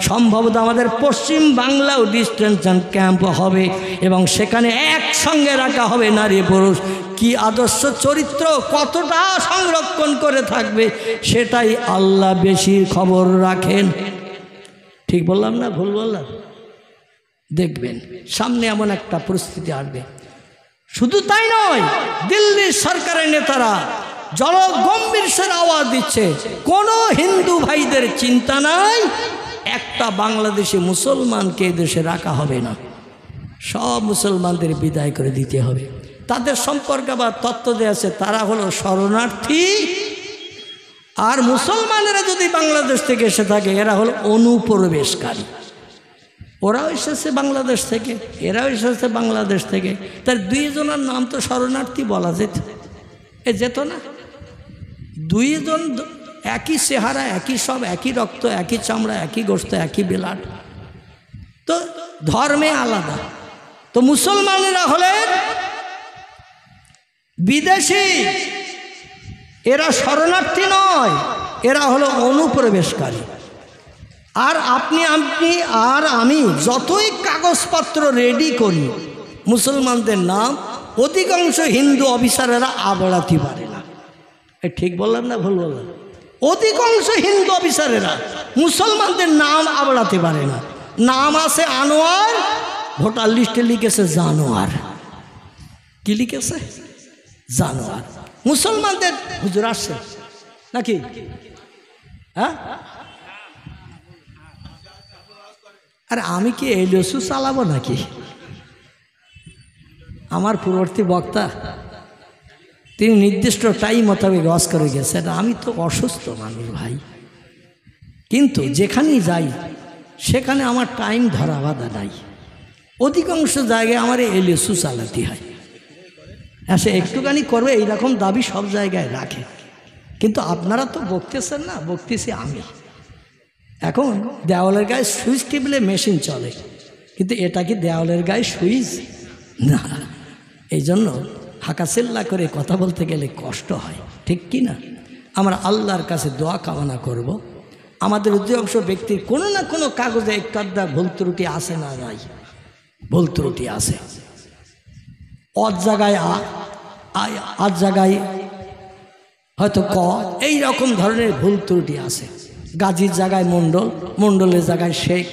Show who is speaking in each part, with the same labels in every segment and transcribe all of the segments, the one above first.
Speaker 1: সম্ভবত আমাদের পশ্চিম বাংলাও ডিস্টেনশন ক্যাম্প হবে এবং সেখানে একসঙ্গে রাখা হবে নারী পুরুষ। কি আদর্শ চরিত্র কতটা সংরক্ষণ করে থাকবে সেটাই আল্লাহ বেশি খবর রাখেন। ঠিক বললাম না ভুল বললাম? দেখবেন সামনে এমন একটা পরিস্থিতি আসবে। শুধু তাই নয়, দিল্লির সরকারের নেতারা জলগম্ভীর স্বরে আওয়াজ দিচ্ছে, কোনো হিন্দু ভাইদের চিন্তা নাই, একটা বাংলাদেশি মুসলমানকে দেশে রাখা হবে না, সব মুসলমানদের বিদায় করে দিতে হবে। তাদের সম্পর্কে আবার তথ্য দেওয়া আছে, তারা হলো শরণার্থী, আর মুসলমানেরা যদি বাংলাদেশ থেকে এসে থাকে এরা হলো অনুপ্রবেশকারী। ওরাও এসেছে বাংলাদেশ থেকে, এরাও এসেছে বাংলাদেশ থেকে, তার দুইজনের নাম তো শরণার্থী বলা যেত না? দুইজন একই চেহারা, একই সব, একই রক্ত, একই চামড়া, একই গোশত, একই বেলাট, তো ধর্মে আলাদা। তো মুসলমানেরা হলেন বিদেশি, এরা শরণার্থী নয়, এরা হলো অনুপ্রবেশকারী। আর আপনি আর আমি যতই কাগজপত্র রেডি করি মুসলমানদের নাম, অধিকাংশ হিন্দু অফিসারেরা আবড়াতে পারে না। ঠিক বললাম না ভুল বললাম? অধিকাংশ হিন্দু অফিসারেরা মুসলমানদের নাম আবড়াতে পারে না। নাম আছে আনোয়ার, ভোটার লিস্টে লিখেছে জানোয়ার। কি লিখেছে? জানোয়ার। মুসলমানদের হুজুর আসছে নাকি? হ্যাঁ, আর আমি কি এই লসু চালাবো নাকি? আমার পূর্ববর্তী বক্তা তিনি নির্দিষ্ট টাইম মোতাবেক ওয়াজ করে গেছেন। আমি তো অসুস্থ মানুষ ভাই, কিন্তু যেখানেই যাই সেখানে আমার টাইম ধরা বাঁধা নাই। অধিকাংশ জায়গায় আমার এই লসু চালাতে হয়। সে একটুখানি করবে এইরকম দাবি সব জায়গায় রাখে, কিন্তু আপনারা তো বকতেছেন না, বকতেছি আমি। এখন দেওয়ালের গায়ে সুইচ টিপলে মেশিন চলে, কিন্তু এটা কি দেওয়ালের গায়ে সুইচ না। এই জন্য হাঁকাচিল্লা করে কথা বলতে গেলে কষ্ট হয়, ঠিক কি না? আমরা আল্লাহর কাছে দোয়া কামনা করব, আমাদের অধিকাংশ ব্যক্তির কোনো না কোনো কাগজে একটু আধটা ভুল ত্রুটি আসে না? নাই, ভুল ত্রুটি আছে। অদ জায়গায় আজ জায়গায় হয়তো ক, এই রকম ধরনের ভুল ত্রুটি আছে। গাজীর জায়গায় মণ্ডল, মণ্ডলের জায়গায় শেখ,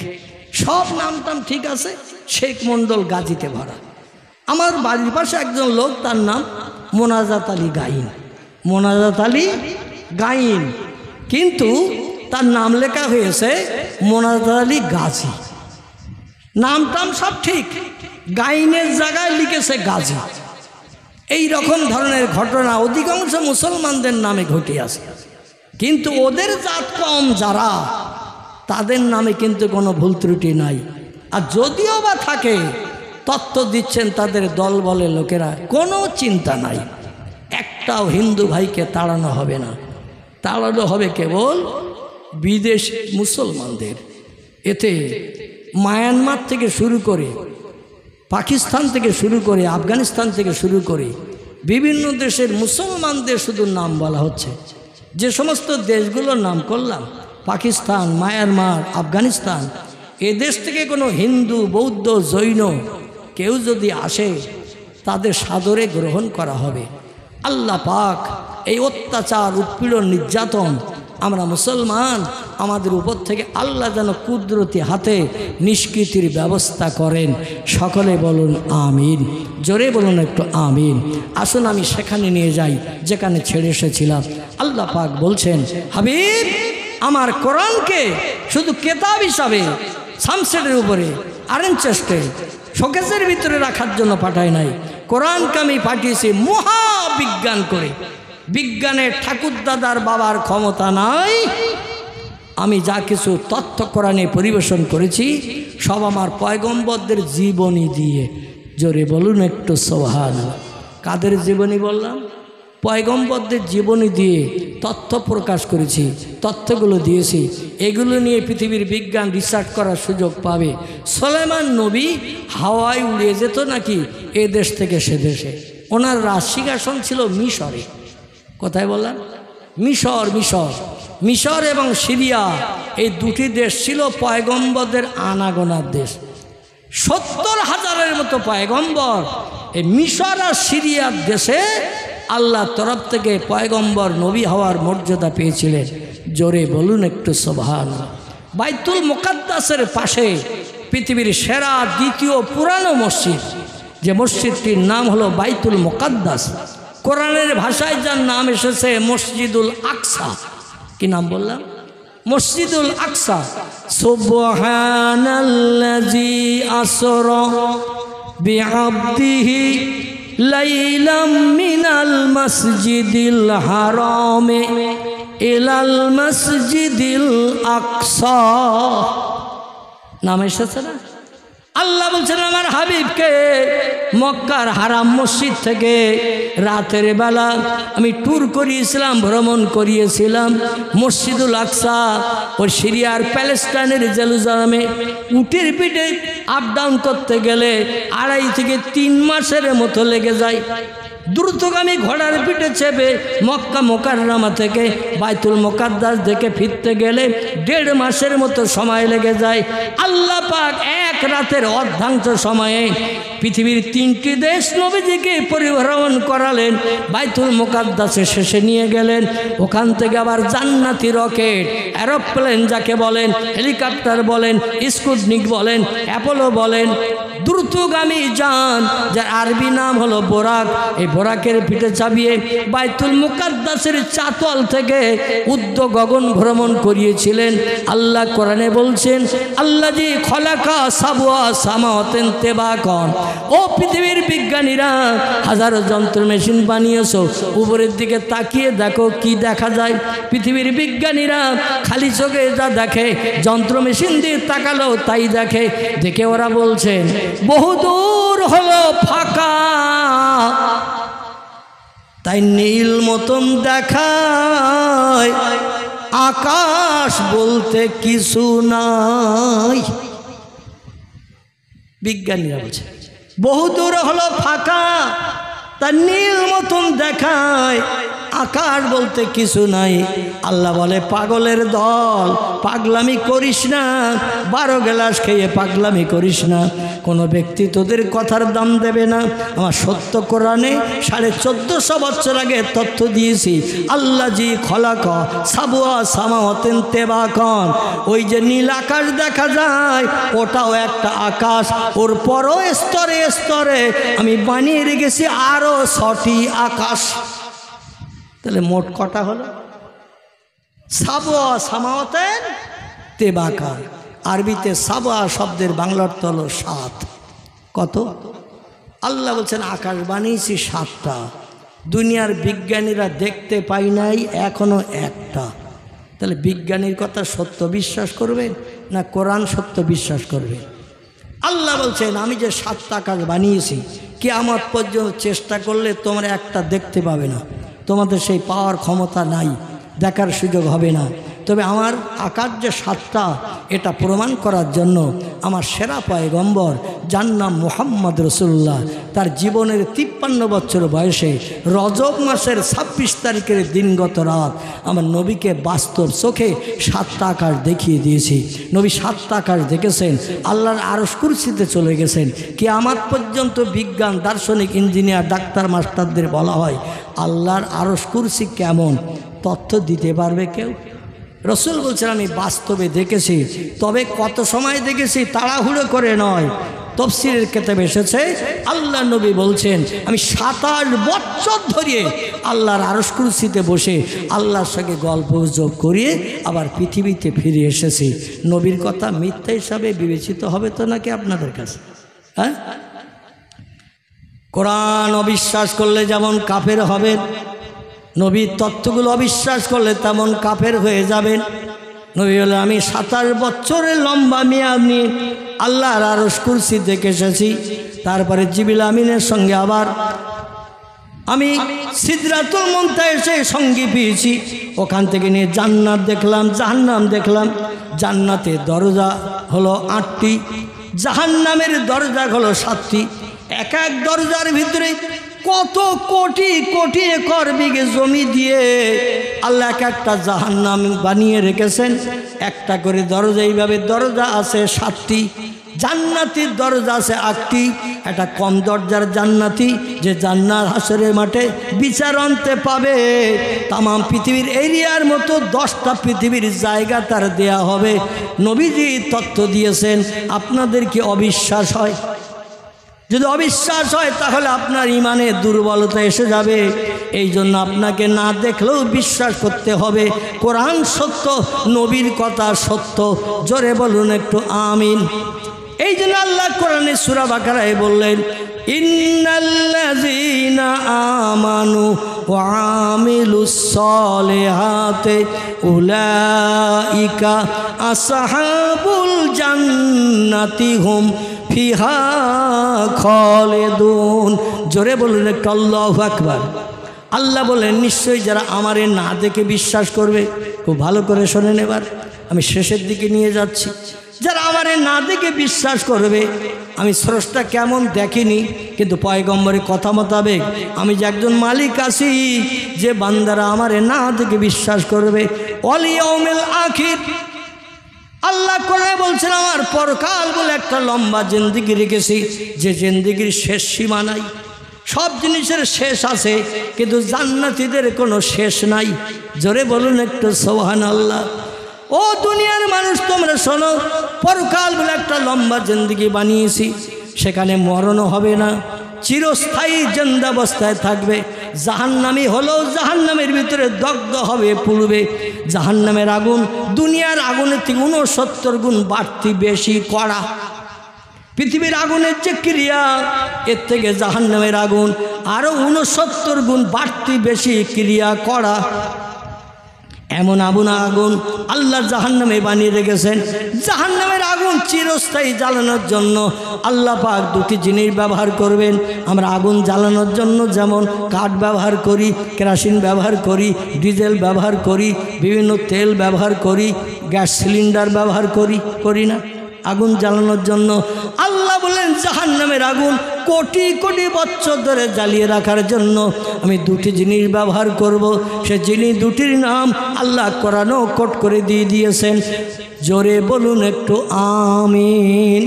Speaker 1: সব নাম টাম ঠিক আছে, শেখ মণ্ডল গাজীতে ভরা। আমার বাড়ির পাশে একজন লোক, তার নাম মোনাজাত আলী গাইন, মোনাজাত আলী গাইন, কিন্তু তার নাম লেখা হয়েছে মোনাজাত আলী গাজী। নাম টাম সব ঠিক, গাইনের জায়গায় লিখেছে গাজী। এই রকম ধরনের ঘটনা অধিকাংশ মুসলমানদের নামে ঘটে আছে, কিন্তু ওদের জাত কম যারা, তাদের নামে কিন্তু কোনো ভুল ত্রুটি নাই। আর যদিও বা থাকে, তথ্য দিচ্ছেন তাদের দল বলে লোকেরা, কোনো চিন্তা নাই, একটাও হিন্দু ভাইকে তাড়ানো হবে না। তাড়ানো হবে কেবল বিদেশ মুসলমানদের। এতে মায়ানমার থেকে শুরু করে, পাকিস্তান থেকে শুরু করে, আফগানিস্তান থেকে শুরু করে বিভিন্ন দেশের মুসলমানদের শুধু নাম বলা হচ্ছে। যে সমস্ত দেশগুলোর নাম করলাম, পাকিস্তান, মায়ানমার, আফগানিস্তান, এ দেশ থেকে কোনো হিন্দু, বৌদ্ধ, জৈন কেউ যদি আসে, তাদের সাদরে গ্রহণ করা হবে। আল্লাহ পাক এই অত্যাচার, উৎপীড়ন, নির্যাতন আমরা মুসলমান, আমাদের উপর থেকে আল্লাহ যেন কুদরতি হাতে নিষ্কৃতির ব্যবস্থা করেন। সকলে বলুন আমিন, জোরে বলুন একটু আমিন। আসুন আমি সেখানে নিয়ে যাই যেখানে ছেড়ে এসেছিলাম। আল্লাহ পাক বলছেন, হাবিব আমার কোরআনকে শুধু কেতাব হিসাবে সামসেটের উপরে আরেন চেষ্টে শোকেসের ভিতরে রাখার জন্য পাঠায় নাই। কোরআনকে আমি পাঠিয়েছি মহাবিজ্ঞান করে। বিজ্ঞানের ঠাকুরদাদার বাবার ক্ষমতা নাই। আমি যা কিছু তথ্য কোরআনে পরিবেশন করেছি সব আমার পয়গম্বরদের জীবনী দিয়ে। জোরে বলুন একটু সুবহানাল্লাহ। কাদের জীবনী বললাম? পয়গম্বরদের জীবনী দিয়ে তথ্য প্রকাশ করেছি, তথ্যগুলো দিয়েছি। এগুলো নিয়ে পৃথিবীর বিজ্ঞান রিসার্চ করার সুযোগ পাবে। সুলাইমান নবী হাওয়ায় উড়িয়ে যেত নাকি এ দেশ থেকে সে দেশে। ওনার রাজসিংহাসন ছিল মিশরে। কোথায় বললাম? মিশর। মিশর এবং সিরিয়া এই দুটি দেশ ছিল পয়গম্বরদের আনাগোনার দেশ। 70,000-এর মতো পয়গম্বর এই মিশর আর সিরিয়ার দেশে আল্লাহর তরফ থেকে পয়গম্বর নবী হওয়ার মর্যাদা পেয়েছিলেন। জোরে বলুন একটু সুবহানাল্লাহ। বাইতুল মুকাদ্দাসের পাশে পৃথিবীর সেরা দ্বিতীয় পুরানো মসজিদ, যে মসজিদটির নাম হলো বাইতুল মুকাদ্দাস। কোরআনের ভাষায় যার নাম এসেছে মসজিদুল আকসা। কি নাম বললাম? মসজিদুল আকসা। সুবহানাল্লাযী আসরা বিআবদিহি লাইলাম মিনাল মসজিদিল হারামে ইলাল মসজিদিল আকসা। নাম এসেছে না? আল্লাহ বলছেন আমার হাবিবকে মক্কার হারাম মসজিদ থেকে রাতের বেলা আমি ট্যুর করিয়েছিলাম, ভ্রমণ করিয়েছিলাম মসজিদুল আকসা ও সিরিয়ার প্যালেস্টাইনের জেরুজালেমে। উটের পিঠে আপ ডাউন করতে গেলে 2.5 থেকে 3 মাসের মতো লেগে যায়। দ্রুতগামী ঘোড়ার পিঠে চেপে মক্কা মোকাররমা থেকে বাইতুল মুকাদ্দাস দেখে ফিরতে গেলে 1.5 মাসের মতো সময় লেগে যায়। আল্লাহ পাক এক রাতের অর্ধাংশ সময়ে পৃথিবীর 3টি দেশ নবীজিকে পরিভ্রমণ করালেন। বাইতুল মুকাদ্দাসে শেষে নিয়ে গেলেন। ওখান থেকে আবার জান্নাতি রকেট, এরোপ্লেন যাকে বলেন, হেলিকপ্টার বলেন, স্পুটনিক বলেন, অ্যাপোলো বলেন, দ্রুতগামী যান যার আরবি নাম হলো বোরাক, এই বোরাকের পিঠে চাপিয়ে বাইতুল মুকাদ্দাসের চাতল থেকে উদ্য গগন ভ্রমণ করিয়েছিলেন। আল্লাহ কোরআনে বলছেন আল্লাযী খলাকা সাবওয়া সামাওয়াতিন তিবাকান। ও পৃথিবীর বিজ্ঞানীরা, হাজারো যন্ত্র মেশিন বানিয়েছো, উপরের দিকে তাকিয়ে দেখো কি দেখা যায়। পৃথিবীর বিজ্ঞানীরা খালি চোখে যা দেখে, যন্ত্র মেশিন দিয়ে তাকালো তাই দেখে। দেখে ওরা বলছেন বহুদূর হলো ফাঁকা, তাই নীল মতন দেখায়, আকাশ বলতে কিছু নাই। বিজ্ঞানীরা বলছে বহুদূর হলো ফাঁকা, তা নীল মতন দেখায়, আকাশ বলতে কিছু নাই। আল্লাহ বলে পাগলের দল, পাগলামি করিস না, 12 গ্লাস খেয়ে পাগলামি করিস না। কোনো ব্যক্তি তোদের কথার দাম দেবে না। আমার সত্য কোরআনে 1450 বছর আগে তথ্য দিয়েছি। আল্লাযী খলাকা সাবওয়া সামাওয়াতিন তিবাকান। ওই যে নীল আকাশ দেখা যায় ওটাও একটা আকাশ, ওর পরও স্তরে স্তরে আমি বানিয়ে রেখেছি আরও 6টি আকাশ। তাহলে মোট কটা হলো? সাবওয়া সামাওয়াতিন তিবাকান। আরবিতে সাবওয়া শব্দের বাংলা অর্থ হলো 7। কত? আল্লাহ বলছেন আকাশ বানিয়েছি 7টা। দুনিয়ার বিজ্ঞানীরা দেখতে পাই নাই এখনো একটা। তাহলে বিজ্ঞানীর কথা সত্য বিশ্বাস করবেন না কোরআন সত্য বিশ্বাস করবেন? আল্লাহ বলছেন আমি যে 7টা আকাশ বানিয়েছি, কিয়ামত পর্যন্ত চেষ্টা করলে তোমরা একটা দেখতে পাবে না। তোমাদের সেই পাওয়ার ক্ষমতা নাই, দেখার সুযোগ হবে না। তবে আমার আকাশ যে 7টা এটা প্রমাণ করার জন্য আমার সেরা পয়গম্বর যার নাম মুহাম্মদ রাসূলুল্লাহ, তার জীবনের 53 বছর বয়সে রজব মাসের 26 তারিখের দিনগত রাত আমার নবীকে বাস্তব চোখে 7টা আকাশ দেখিয়ে দিয়েছি। নবী 7টা আকাশ দেখেছেন, আল্লাহর আরশ কুরসিতে চলে গেছেন। কিয়ামত পর্যন্ত বিজ্ঞান, দার্শনিক, ইঞ্জিনিয়ার, ডাক্তার, মাস্টারদের বলা হয় আল্লাহর আরশ কুরসি কেমন তথ্য দিতে পারবে কেউ? রসুল বলছেন আমি বাস্তবে দেখেছি। তবে কত সময় দেখেছি তাড়াহুড়ো করে নয়। তফসিরের কিতাবে এসেছে আল্লাহ নবী বলছেন আমি 27 বছর ধরে আল্লাহর আরশ কুরসিতে বসে আল্লাহর সঙ্গে গল্প যোগ করিয়ে আবার পৃথিবীতে ফিরে এসেছি। নবীর কথা মিথ্যা হিসাবে বিবেচিত হবে তো নাকি আপনাদের কাছে? হ্যাঁ, কোরআন অবিশ্বাস করলে যেমন কাফের হবেন, নবীর তত্ত্বগুলো অবিশ্বাস করলে তেমন কাফের হয়ে যাবেন। নবী বলে আমি 27 বছরের লম্বা মেয়াদ নিয়ে আল্লাহর আরশ কুরসি দেখে এসেছি। তারপরে জিবরিল আমিনের সঙ্গে আবার আমি সিদরাতুল মুনতাহা এসে সঙ্গী পেয়েছি। ওখান থেকে নিয়ে জান্নাত দেখলাম, জাহান্নাম দেখলাম। জান্নাতের দরজা হলো 8টি, জাহান্নামের দরজা হলো 7টি। এক এক দরজার ভিতরে কত কোটি কোটি একর বিঘে জমি দিয়ে আল্লাহ একটা জাহান্নাম বানিয়ে রেখেছেন। একটা করে দরজা, এইভাবে দরজা আছে 7টি, জান্নাতির দরজা আছে 8টি। একটা কম দরজার জান্নাতি যে জান্নাত হাসরের মাঠে বিচার আনতে পাবে, তাম পৃথিবীর এরিয়ার মতো 10টা পৃথিবীর জায়গা তার দেয়া হবে। নবীজি তথ্য দিয়েছেন। আপনাদের কি অবিশ্বাস হয়? যদি অবিশ্বাস হয় তাহলে আপনার ইমানে দুর্বলতা এসে যাবে। এই জন্য আপনাকে না দেখলেও বিশ্বাস করতে হবে কোরআন সত্য, নবীর কথা সত্য। জোরে বলুন একটু আমিন। এই জন্য আল্লাহ কোরআনে সূরা বাকারায় বললেন, ইন্নাল্লাযীনা আমানু ওয়া আমিলুস সালিহাতি উলাইকা আসহাবুল জান্নাতি হুম ফিহা খালিদুন। জোরে বলুন একটু আল্লাহু আকবার। আল্লাহ বলেন, নিশ্চয়ই যারা আমারে না দেখে বিশ্বাস করবে, খুব ভালো করে শোনেন, এবার আমি শেষের দিকে নিয়ে যাচ্ছি। যারা আমারে না দেখে বিশ্বাস করবে, আমি স্রষ্টা কেমন দেখিনি, কিন্তু পয়গম্বরের কথা মোতাবেক আমি যে একজন মালিক আছি, যে বান্দারা আমারে না দেখে বিশ্বাস করবে, ওয়াল ইয়াউমিল আখির। আল্লাহ করে বলছেন, আমার পরকাল বলে একটা লম্বা জিন্দেগি রেখেছি, যে জিন্দেগির শেষ সীমা নাই। সব জিনিসের শেষ আছে, কিন্তু জান্নাতীদের কোনো শেষ নাই। জোরে বলুন একটু সুবহানাল্লাহ। ও দুনিয়ার মানুষ, তোমরা শোনো, পরকাল বলে একটা লম্বা জিন্দেগি বানিয়েছি। সেখানে মরণও হবে না, চিরস্থায়ী জিন্দাবস্থায় থাকবে। জাহান্নামী হলেও জাহান্নামের ভিতরে দগ্ধ হবে, পুড়বে। জাহান্নামের আগুন দুনিয়ার আগুনের থেকে 69 গুণ বাড়তি, বেশি কড়া। পৃথিবীর আগুনের যে ক্রিয়া, এর থেকে জাহান্নামের আগুন আরও 69 গুণ বাড়তি, বেশি ক্রিয়া করা। এমন আগুন আল্লাহ জাহান্নামে বানিয়ে রেখেছেন। জাহান্নামের আগুন চিরস্থায়ী জ্বালানোর জন্য আল্লাহ পাক 2টি জিনিস ব্যবহার করবেন। আমরা আগুন জ্বালানোর জন্য যেমন কাঠ ব্যবহার করি, কেরোসিন ব্যবহার করি, ডিজেল ব্যবহার করি, বিভিন্ন তেল ব্যবহার করি, গ্যাস সিলিন্ডার ব্যবহার করি না আগুন জ্বালানোর জন্য। আল্লাহ বলেন, জাহান্নামের আগুন কোটি কোটি বছর ধরে জ্বালিয়ে রাখার জন্য আমি 2টি জিনিস ব্যবহার করব। সে জিনিস 2টির নাম আল্লাহ কোরআনও কোট করে দিয়ে দিয়েছেন। জোরে বলুন একটু আমিন।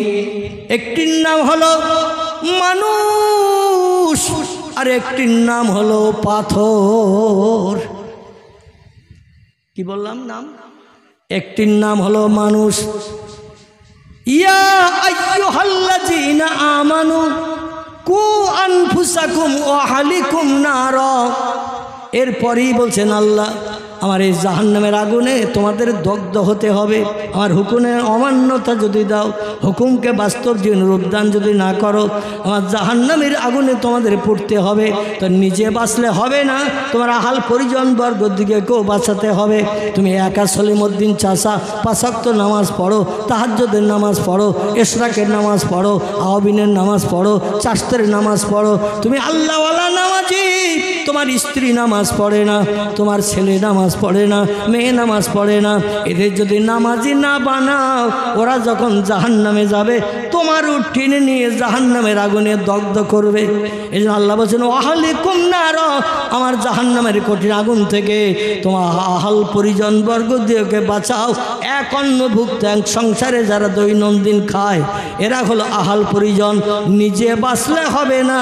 Speaker 1: একটির নাম হলো মানুষ, আর একটির নাম হলো পাথর। কি বললাম নাম? একটির নাম হলো মানুষ। ইয়া আইয়ুহাল্লাযীনা আমানু কু আনফুসাকুম ওয়া আহলিকুম নারা। এরপরেই বলছেন আল্লাহ, আমার এই জাহান্নামের আগুনে তোমাদের দগ্ধ হতে হবে। আমার হুকুমের অমান্যতা যদি দাও, হুকুমকে বাস্তব জীবন রূপদান যদি না করো, আমার জাহান্নামের আগুনে তোমাদের পড়তে হবে। তো নিজে বাঁচলে হবে না, তোমার আহাল পরিজন বর্গর দিকে কেউ বাঁচাতে হবে। তুমি একা সলিমউদ্দিন চাচা 5 ওয়াক্ত নামাজ পড়ো, তাহাজ্জুদের নামাজ পড়ো, ইশরাকের নামাজ পড়ো, আওয়াবিনের নামাজ পড়ো, চাষতের নামাজ পড়ো, তুমি আল্লাহওয়ালা নামাজি। তোমার স্ত্রী নামাজ পড়ে না, তোমার ছেলে নামাজ পড়ে না, মেয়ে নামাজ পড়ে না। এদের যদি নামাজি না বানাও, ওরা যখন জাহান্নামে যাবে তোমারও টেনে নিয়ে জাহান্নামের আগুনে দগ্ধ করবে। এই জন্য আল্লাহ বলছেন, আহলিকুম নার, আমার জাহান্নামের কঠিন আগুন থেকে তোমার আহাল পরিজন বর্গ দিয়েকে বাঁচাও। এক অন্নভুক্ত সংসারে যারা দৈনন্দিন খায়, এরা হলো আহাল পরিজন। নিজে বাঁচলে হবে না,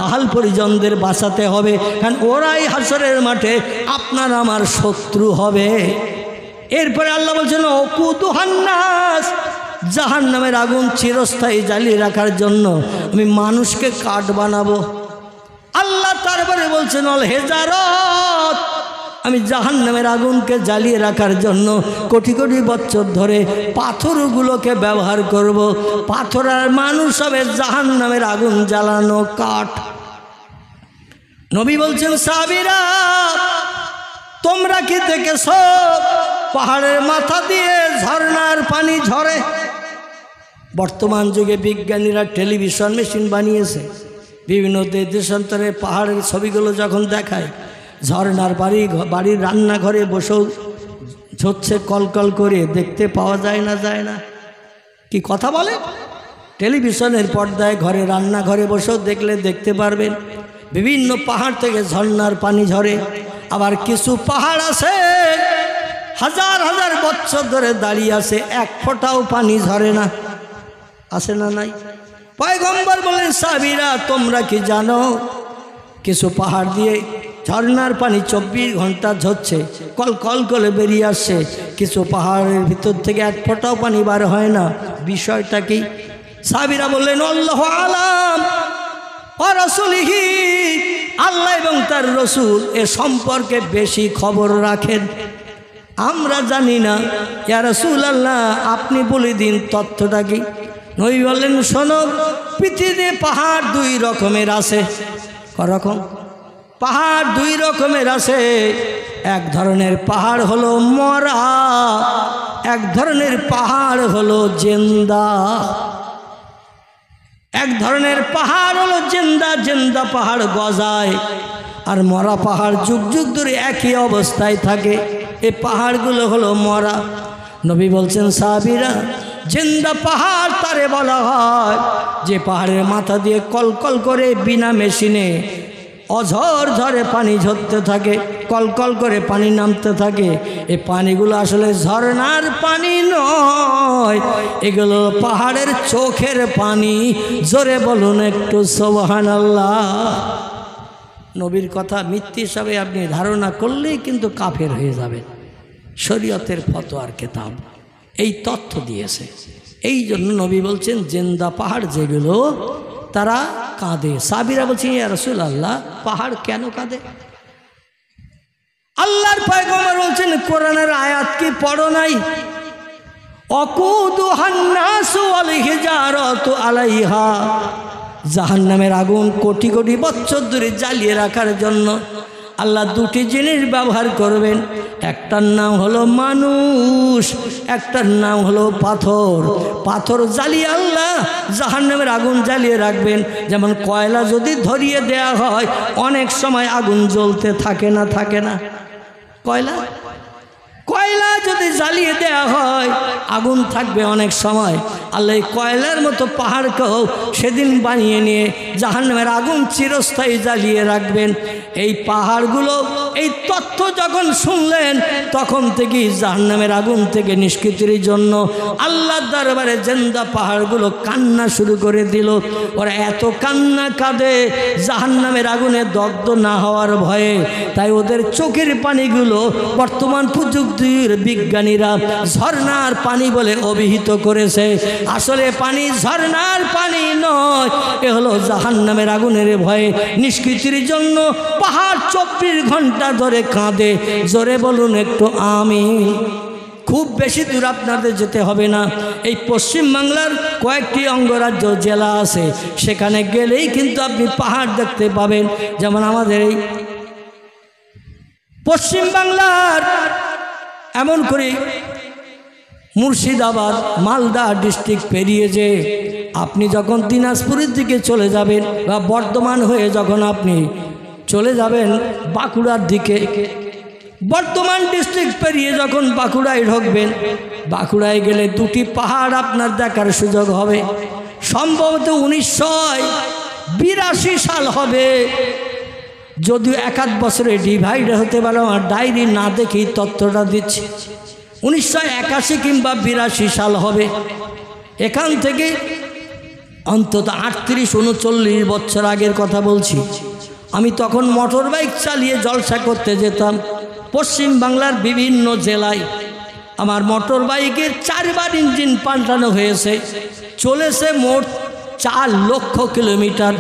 Speaker 1: আহাল পরিজনদের বাঁচাতে হবে, কারণ ওরাই হাসরের মাঠে আপনার আমার শত্রু হবে। এরপরে আল্লাহ বলছেন, ওকুদুহান নাস, জাহান্নামের আগুন চিরস্থায়ী জ্বালিয়ে রাখার জন্য আমি মানুষকে কাঠ বানাবো। আল্লাহ তারপরে বলছেন, অল হেজারত, আমি জাহান্নামের আগুনকে জ্বালিয়ে রাখার জন্য কোটি কোটি বছর ধরে পাথরগুলোকে ব্যবহার করব। পাথর আর মানুষ হবে জাহান্নামের আগুন জ্বালানো কাঠ। নবী বলছেন, সাহাবীরা তোমরা কি দেখেছ পাহাড়ের মাথা দিয়ে ঝর্ণার পানি ঝরে? বর্তমান যুগে বিজ্ঞানীরা টেলিভিশন মেশিন বানিয়েছে, বিভিন্ন দেশান্তরে পাহাড়ের ছবিগুলো যখন দেখায়, ঝর্ণার বাড়ির রান্নাঘরে বসেও ঝরছে কলকল করে, দেখতে পাওয়া যায় না। কি কথা বলে? টেলিভিশনের পর্দায় ঘরে রান্নাঘরে বসেও দেখতে পারবেন। বিভিন্ন পাহাড় থেকে ঝর্ণার পানি ঝরে। আবার কিছু পাহাড় আছে হাজার হাজার বছর ধরে দাঁড়িয়ে আছে, এক ফোঁটাও পানি ঝরে না। আছে না নাই? পয়গম্বর বলেন, সাহাবীরা তোমরা কি জানো কিছু পাহাড় দিয়ে ঝর্ণার পানি 24 ঘন্টা ঝরছে, কল কল করে বেরিয়ে আসছে, কিছু পাহাড়ের ভিতর থেকে এক ফোঁটাও পানি বার হয় না। বিষয়টা কি? সাহাবীরা বললেন, আল্লাহু আলাম ওয়া রাসূলিহি, আল্লাহ এবং তার রসুল এ সম্পর্কে বেশি খবর রাখেন, আমরা জানি না। ইয়া রাসূলুল্লাহ, আপনি বলে দিন তথ্যটা কি? নবী বললেন, শোনো, পৃথিবীতে পাহাড় 2 রকমের আছে। করকম? পাহাড় 2 রকমের আছে। এক ধরনের পাহাড় হলো মরা, এক ধরনের পাহাড় হলো জিন্দা। এক ধরনের পাহাড় হলো জিন্দা, জিন্দা পাহাড় গজায়, আর মরা পাহাড় যুগ যুগ ধরে একই অবস্থায় থাকে। এই পাহাড়গুলো হলো মরা। নবী বলছেন, সাহাবীরা, জিন্দা পাহাড় তারে বলা হয় যে পাহাড়ের মাথা দিয়ে কলকল করে বিনা মেশিনে অঝর ঝরে পানি ঝরতে থাকে, কলকল করে পানি নামতে থাকে। এই পানিগুলো আসলে ঝর্ণার পানি নয়, এগুলো পাহাড়ের চোখের পানি। জোরে বলুন একটু সুবহানাল্লাহ। নবীর কথা মিথ্যে হিসাবে আপনি ধারণা করলেই কিন্তু কাফের হয়ে যাবে। শরীয়তের ফতোয়ার কিতাব এই তথ্য দিয়েছে। এই জন্য নবী বলছেন, জিন্দা পাহাড় যেগুলো তারা কাঁদে। সাহাবীরা বলছেন, ইয়া রাসূলুল্লাহ, পাহাড় কেন কাঁদে? আল্লাহর পয়গম্বর বলছেন, কোরআনের আয়াত কি পড়ো নাই? অকুদুহান নাসু ওয়াল হিজারাতু আলাইহা, জাহান্নামের আগুন কোটি কোটি বছর ধরে জ্বালিয়ে রাখার জন্য আল্লাহ 2টি জিনিস ব্যবহার করবেন। একটার নাম হলো মানুষ, একটার নাম হলো পাথর। পাথর জ্বালিয়ে আল্লাহ জাহান্নামের আগুন জ্বালিয়ে রাখবেন। যেমন কয়লা যদি ধরিয়ে দেয়া হয়, অনেক সময় আগুন জ্বলতে থাকে না, থাকে না? কয়লা যদি জ্বালিয়ে দেয়া হয়, আগুন থাকবে অনেক সময়। আল্লাহ কয়লার মতো পাহাড়কেও সেদিন বানিয়ে নিয়ে জাহান্নামের আগুন চিরস্থায়ী জ্বালিয়ে রাখবেন। এই পাহাড়গুলো এই তথ্য যখন শুনলেন, তখন থেকেই জাহান্নামের আগুন থেকে নিষ্কৃতির জন্য আল্লাহর দরবারে জিন্দা পাহাড়গুলো কান্না শুরু করে দিল। ওরা এত কান্না কাঁদে জাহান্নামের আগুনে দগ্ধ না হওয়ার ভয়ে। তাই ওদের চোখের পানিগুলো বর্তমান প্রযুক্তির বিজ্ঞানীরা ঝর্ণার পানি বলে অভিহিত করেছে। আসলে পানি ঝর্ণার পানি নয়, এ হলো জাহান্নামের আগুনের ভয়ে নিষ্কৃতির জন্য পাহাড় 24 ঘন্টা ধরে কাঁদে। জোরে বলুন একটু আমিন। খুব বেশি দূর আপনাদের যেতে হবে না। এই পশ্চিম বাংলার কয়েকটি অঙ্গরাজ্য জেলা আছে, সেখানে গেলেই কিন্তু আপনি পাহাড় দেখতে পাবেন। যেমন আমাদের এই পশ্চিম বাংলার এমন করে মুর্শিদাবাদ, মালদা ডিস্ট্রিক্ট পেরিয়ে যে আপনি যখন দিনাজপুরের দিকে চলে যাবেন বা বর্ধমান হয়ে যখন আপনি চলে যাবেন বাঁকুড়ার দিকে, বর্ধমান ডিস্ট্রিক্ট পেরিয়ে যখন বাঁকুড়ায় ঢুকবেন, বাঁকুড়ায় গেলে 2টি পাহাড় আপনার দেখার সুযোগ হবে। সম্ভবত 1982 সাল হবে, যদিও 1-8 বছরে ডিভাইড হতে পারে। আমার ডায়েরি না দেখেই তথ্যটা দিচ্ছি। 1981 কিংবা 82 সাল হবে। এখান থেকে অন্তত 38-39 বছর আগের কথা বলছি। আমি তখন মোটর বাইক চালিয়ে জলসা করতে যেতাম পশ্চিম বাংলার বিভিন্ন জেলায়। আমার মোটর বাইকের 4 বার ইঞ্জিন পাল্টানো হয়েছে। চলেছে মোট 4 লক্ষ কিলোমিটার।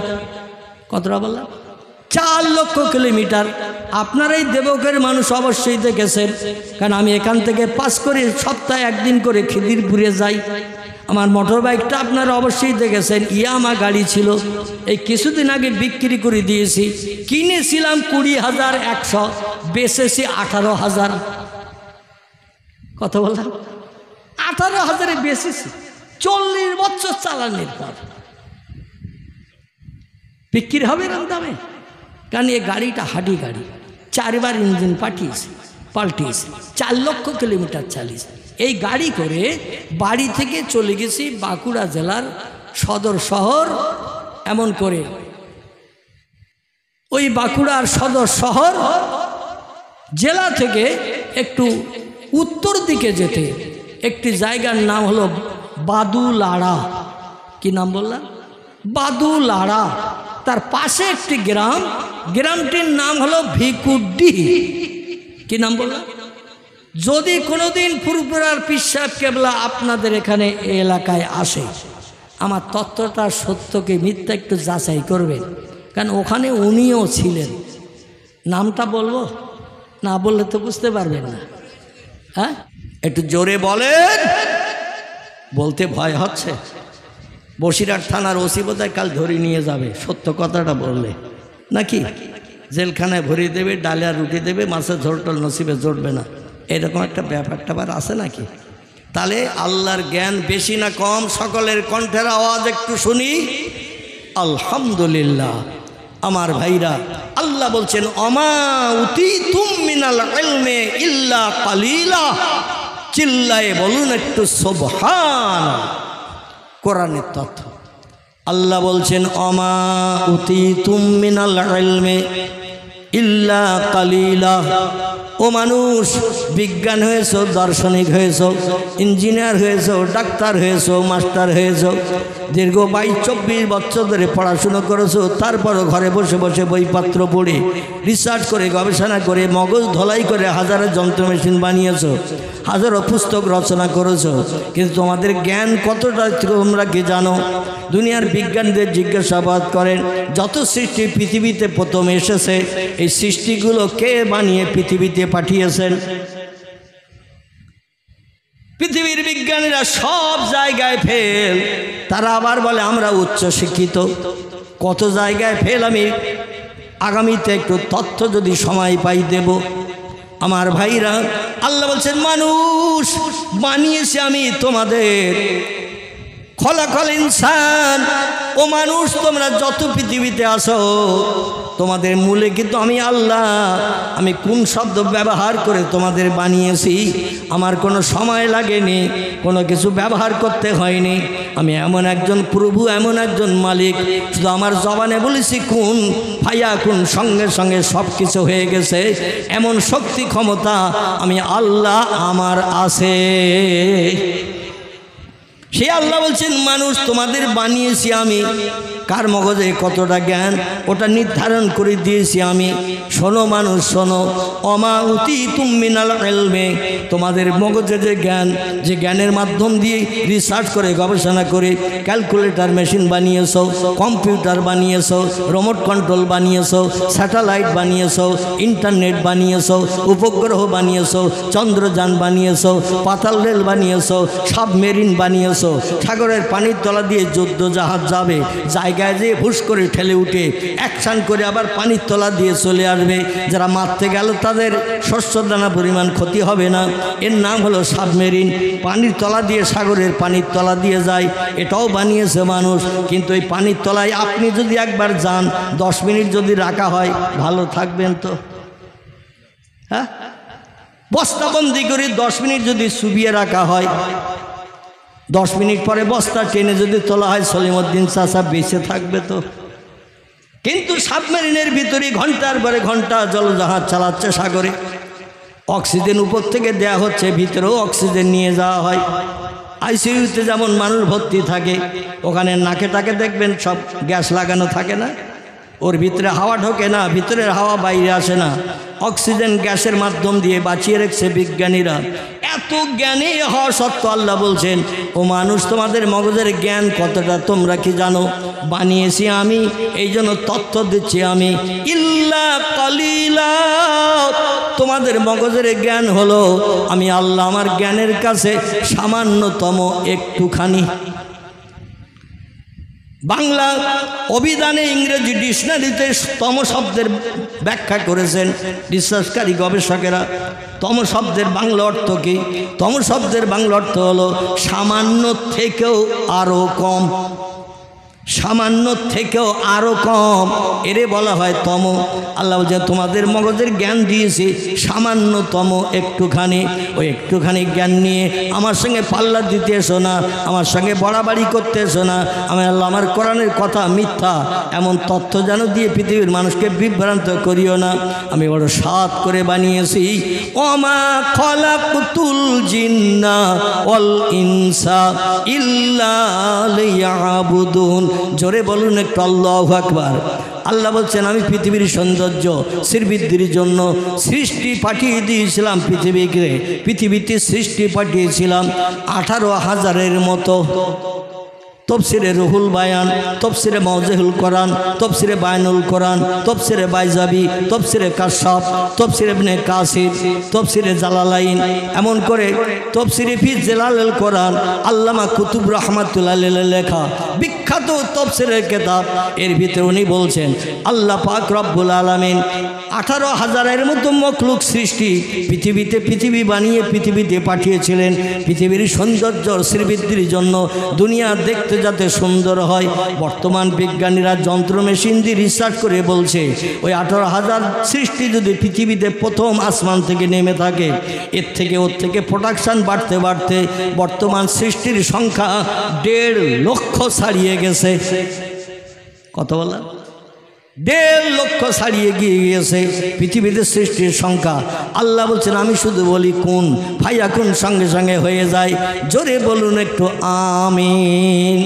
Speaker 1: কতটা বললাম? 4 লক্ষ কিলোমিটার। আপনারা এই দেবকের মানুষ অবশ্যই দেখেছেন, কারণ আমি এখান থেকে পাস করে সপ্তাহে 1 দিন করে খিদিরপুরে যাই। আমার মোটর বাইকটা আপনারা অবশ্যই দেখেছেন, ইয়ামা গাড়ি ছিল। এই কিছুদিন আগে বিক্রি করে দিয়েছি। কিনেছিলাম 20,100, বেচেছি 18,000। কত বললাম? 18,000-এ বেচেছি। 40 বছর চালানোর পর বিক্রি হবে এরকম দামে? কারণ এই গাড়িটা হাডি গাড়ি, 4 বার ইঞ্জিন পাল্টিয়েছে, 4 লক্ষ কিলোমিটার চালিয়েছে। এই গাড়ি করে বাড়ি থেকে চলে গেছি বাঁকুড়া জেলার সদর শহর, এমন করে ওই বাঁকুড়ার সদর শহর জেলা থেকে একটু উত্তর দিকে যেতে একটি জায়গার নাম হলো বাদুলাড়া। কি নাম বললাম? বাদুলাড়া। তার পাশে একটি গ্রাম, গ্রামটির নাম হলো ভিকুড্ডি। কি নাম বললাম? যদি কোনোদিন ফুরফুরার পীর সাহেব কেবলা আপনাদের এখানে এই এলাকায় আসে, আমার তত্ত্বটা সত্য কি মিথ্যা একটু যাচাই করবেন, কারণ ওখানে উনিও ছিলেন। নামটা বলবো? না বললে তো বুঝতে পারবেন না। হ্যাঁ, একটু জোরে বলেন। বলতে ভয় হচ্ছে। বসিরহাট থানার ওসি বোধহয় কাল ধরে নিয়ে যাবে সত্য কথাটা বললে, নাকি জেলখানায় ভরিয়ে দেবে, ডালে আর রুটি দেবে, মাছের ঝোলটোল নসিবে জড়বে না, এরকম একটা ব্যাপারটা আবার আছে নাকি? তাহলে আল্লাহর জ্ঞান বেশি না কম? সকলের কণ্ঠের আওয়াজ একটু শুনি। আলহামদুলিল্লাহ। আমার ভাইরা, আল্লাহ বলছেন অমা উতীতুম মিনাল ইলমি ইল্লা কালিলা। চিল্লায়ে বলুন একটু সুবহান। কোরআনের তথ্য। আল্লাহ বলছেন অমা উতীতুম মিনাল ইলমি ইল্লা কালিলা। ও মানুষ, বিজ্ঞান হয়েছো, দার্শনিক হয়েছো, ইঞ্জিনিয়ার হয়েছো, ডাক্তার হয়েছো, মাস্টার হয়েছো, দীর্ঘ 22-24 বছর ধরে পড়াশুনো করেছো, তারপরও ঘরে বসে বসে বইপত্র পড়ে রিসার্চ করে গবেষণা করে মগজ ধলাই করে হাজারো যন্ত্র মেশিন বানিয়েছো, হাজারো পুস্তক রচনা করেছো, কিন্তু তোমাদের জ্ঞান কতটা তোমরা কি জানো? দুনিয়ার বিজ্ঞানীদের জিজ্ঞাসাবাদ করেন, যত সৃষ্টি পৃথিবীতে প্রথম এসেছে, এই সৃষ্টিগুলো কে বানিয়ে পৃথিবীতে পাঠিয়েছেন? পৃথিবীর বিজ্ঞানীরা সব জায়গায় ফেল। তারা আবার বলে আমরা উচ্চ শিক্ষিত। কত জায়গায় ফেল আমি আগামীতে একটু তথ্য যদি সময় পাই দেব। আমার ভাইরা, আল্লাহ বলছেন মানুষ বানিয়েছি আমি তোমাদের। খলাকল ইনসান। ও মানুষ, তোমরা যত পৃথিবীতে আসো, তোমাদের মূলে কিন্তু আমি আল্লাহ। আমি কোন শব্দ ব্যবহার করে তোমাদের বানিয়েছি, আমার কোনো সময় লাগেনি, কোনো কিছু ব্যবহার করতে হয়নি। আমি এমন একজন প্রভু, এমন একজন মালিক, শুধু আমার জবানে বলেছি কোন ফায়া কোন, সঙ্গে সঙ্গে সব কিছু হয়ে গেছে। এমন শক্তি ক্ষমতা আমি আল্লাহ আমার আছে। সে আল্লাহ বলছেন মানুষ তোমাদের বানিয়েছি আমি। কার মগজে কতটা জ্ঞান ওটা নির্ধারণ করে দিয়েছি আমি। শোনো মানুষ শোনো, অমা উতীতুম মিনাল ইলমি। তোমাদের মগজে যে জ্ঞান, যে জ্ঞানের মাধ্যম দিয়ে রিসার্চ করে গবেষণা করে ক্যালকুলেটর মেশিন বানিয়েছো, কম্পিউটার বানিয়েছো, রিমোট কন্ট্রোল বানিয়েছো, স্যাটেলাইট বানিয়েছো, ইন্টারনেট বানিয়েছো, উপগ্রহ বানিয়েছো, চন্দ্রযান বানিয়েছো, পাতাল রেল বানিয়েছো, সাবমেরিন বানিয়েছো, সাগরের পানির তলা দিয়ে যুদ্ধ জাহাজ যাবে, জায়গায় যে হুশ করে ঠেলে উঠে অ্যাকশন করে আবার পানির তলা দিয়ে চলে আসবে। যারা মারতে গেল তাদের শস্য দানা পরিমাণ ক্ষতি হবে না। এর নাম হলো সাবমেরিন। পানির তলা দিয়ে, সাগরের পানির তলা দিয়ে যায়। এটাও বানিয়েছে মানুষ। কিন্তু এই পানির তলায় আপনি যদি একবার যান, 10 মিনিট যদি রাখা হয়, ভালো থাকবেন তো? হ্যাঁ, বস্তাবন্দি করে 10 মিনিট যদি চুবিয়ে রাখা হয়, 10 মিনিট পরে বস্তা টেনে যদি তোলা হয়, সলিমউদ্দিন চাচা বেঁচে থাকবে তো? কিন্তু সাবমেরিনের ভিতরে ঘন্টার পরে ঘন্টা জলজাহাজ চালাচ্ছে সাগরে। অক্সিজেন উপর থেকে দেয়া হচ্ছে, ভিতরেও অক্সিজেন নিয়ে যাওয়া হয়। আইসিইউতে যেমন মানুষ ভর্তি থাকে, ওখানে নাকে টাকে দেখবেন সব গ্যাস লাগানো থাকে না, ওর ভিতরে হাওয়া ঢোকে না, ভিতরের হাওয়া বাইরে আসে না। অক্সিজেন গ্যাসের মাধ্যম দিয়ে বাঁচিয়ে রেখেছে বিজ্ঞানীরা। এত জ্ঞানী হওয়া সত্ত্বেও আল্লাহ বলছেন ও মানুষ, তোমাদের মগজের জ্ঞান কতটা তোমরা কি জানো? বানিয়েছি আমি, এই জন্য তথ্য দিচ্ছি আমি। ইল্লা কালিলা। তোমাদের মগজের জ্ঞান হলো আমি আল্লাহ, আমার জ্ঞানের কাছে সামান্যতম একটুখানি। বাংলা অভিধানে, ইংরেজি ডিকশনারিতে তম শব্দের ব্যাখ্যা করেছেন রিসার্চকারী গবেষকেরা। তম শব্দের বাংলা অর্থ কি? তম শব্দের বাংলা অর্থ হলো সামান্য থেকেও আরও কম। সামান্য থেকেও আরো কম, এরে বলা হয় তম। আল্লাহ বলছে তোমাদের মগজের জ্ঞান দিয়েছি সামান্যতম একটুখানি, ওই একটুখানি জ্ঞান নিয়ে আমার সঙ্গে পাল্লা দিতে এসো না, আমার সঙ্গে বাড়াবাড়ি করতে এসো না। আমি আল্লাহ আমার কোরআনের কথা মিথ্যা এমন তথ্য যেন দিয়ে পৃথিবীর মানুষকে বিভ্রান্ত করিও না। আমি বড় সাত করে বানিয়েছি, ওমা খলাকতুল জিন্না ওয়াল ইনসা ইল্লা লিয়াবুদুন। জোরে বলুন একটু আল্লাহু আকবার। আল্লাহ বলছেন আমি পৃথিবীর সৌন্দর্য শ্রীবৃদ্ধির জন্য সৃষ্টি পাঠিয়ে দিয়েছিলাম পৃথিবীকে, পৃথিবীতে সৃষ্টি পাঠিয়েছিলাম 18,000-এর মতো। তফসিরে রুহুল বায়ান, তফসিরে মওজেহুল কোরআন, তফসিরে বায়ানুল কোরআন, তফসিরে বাইজাবি, তফসিরে কাশাফ, তফসিরে ইবনে কাসির, তফসিরে জালালাইন, এমন করে তফসিরে ফি জালালুল কোরআন আল্লামা কুতুব রাহমাতুল্লাহ আলাইহি লেখা বিখ্যাত তফসিরের কিতাব। এর ভিতরে উনি বলছেন আল্লাহ পাক রব্বুল আলামিন 18,000-এর মতো মখলুক সৃষ্টি পৃথিবী বানিয়ে পৃথিবীতে পাঠিয়েছিলেন পৃথিবীর সৌন্দর্য শ্রীবৃদ্ধির জন্য, দুনিয়া দেখতে যাতে সুন্দর হয়। বর্তমান বিজ্ঞানীরা যন্ত্র মেশিন দিয়ে রিসার্চ করে বলছে ওই 18,000 সৃষ্টি যদি পৃথিবীতে প্রথম আসমান থেকে নেমে থাকে, এর থেকে ওর থেকে প্রোডাকশান বাড়তে বাড়তে বর্তমান সৃষ্টির সংখ্যা 1.5 লক্ষ ছাড়িয়ে গেছে। কত বলা? 1.5 লক্ষ ছাড়িয়ে গিয়েছে পৃথিবীতে সৃষ্টির সংখ্যা। আল্লাহ বলছেন আমি শুধু বলি কোন ভাইয়া কোন সঙ্গে সঙ্গে হয়ে যায়। জোরে বলুন একটু আমিন।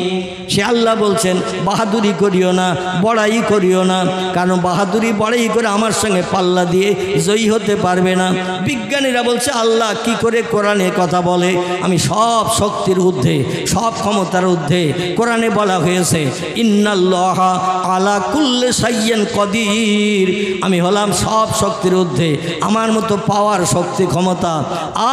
Speaker 1: সে আল্লাহ বলছেন বাহাদুরি করিও না, বড়াই করিও না, কারণ বাহাদুরি বড়াই করে আমার সঙ্গে পাল্লা দিয়ে জয়ী হতে পারবে না। বিজ্ঞানীরা বলছে আল্লাহ কি করে কোরআনে কথা বলে, আমি সব শক্তির ঊর্ধ্বে, সব ক্ষমতার ঊর্ধ্বে। কোরআনে বলা হয়েছে ইন্নাল্লাহা আলা কুল্লি শাইইন কদির, আমি হলাম সব শক্তির ঊর্ধ্বে, আমার মতো পাওয়ার শক্তি ক্ষমতা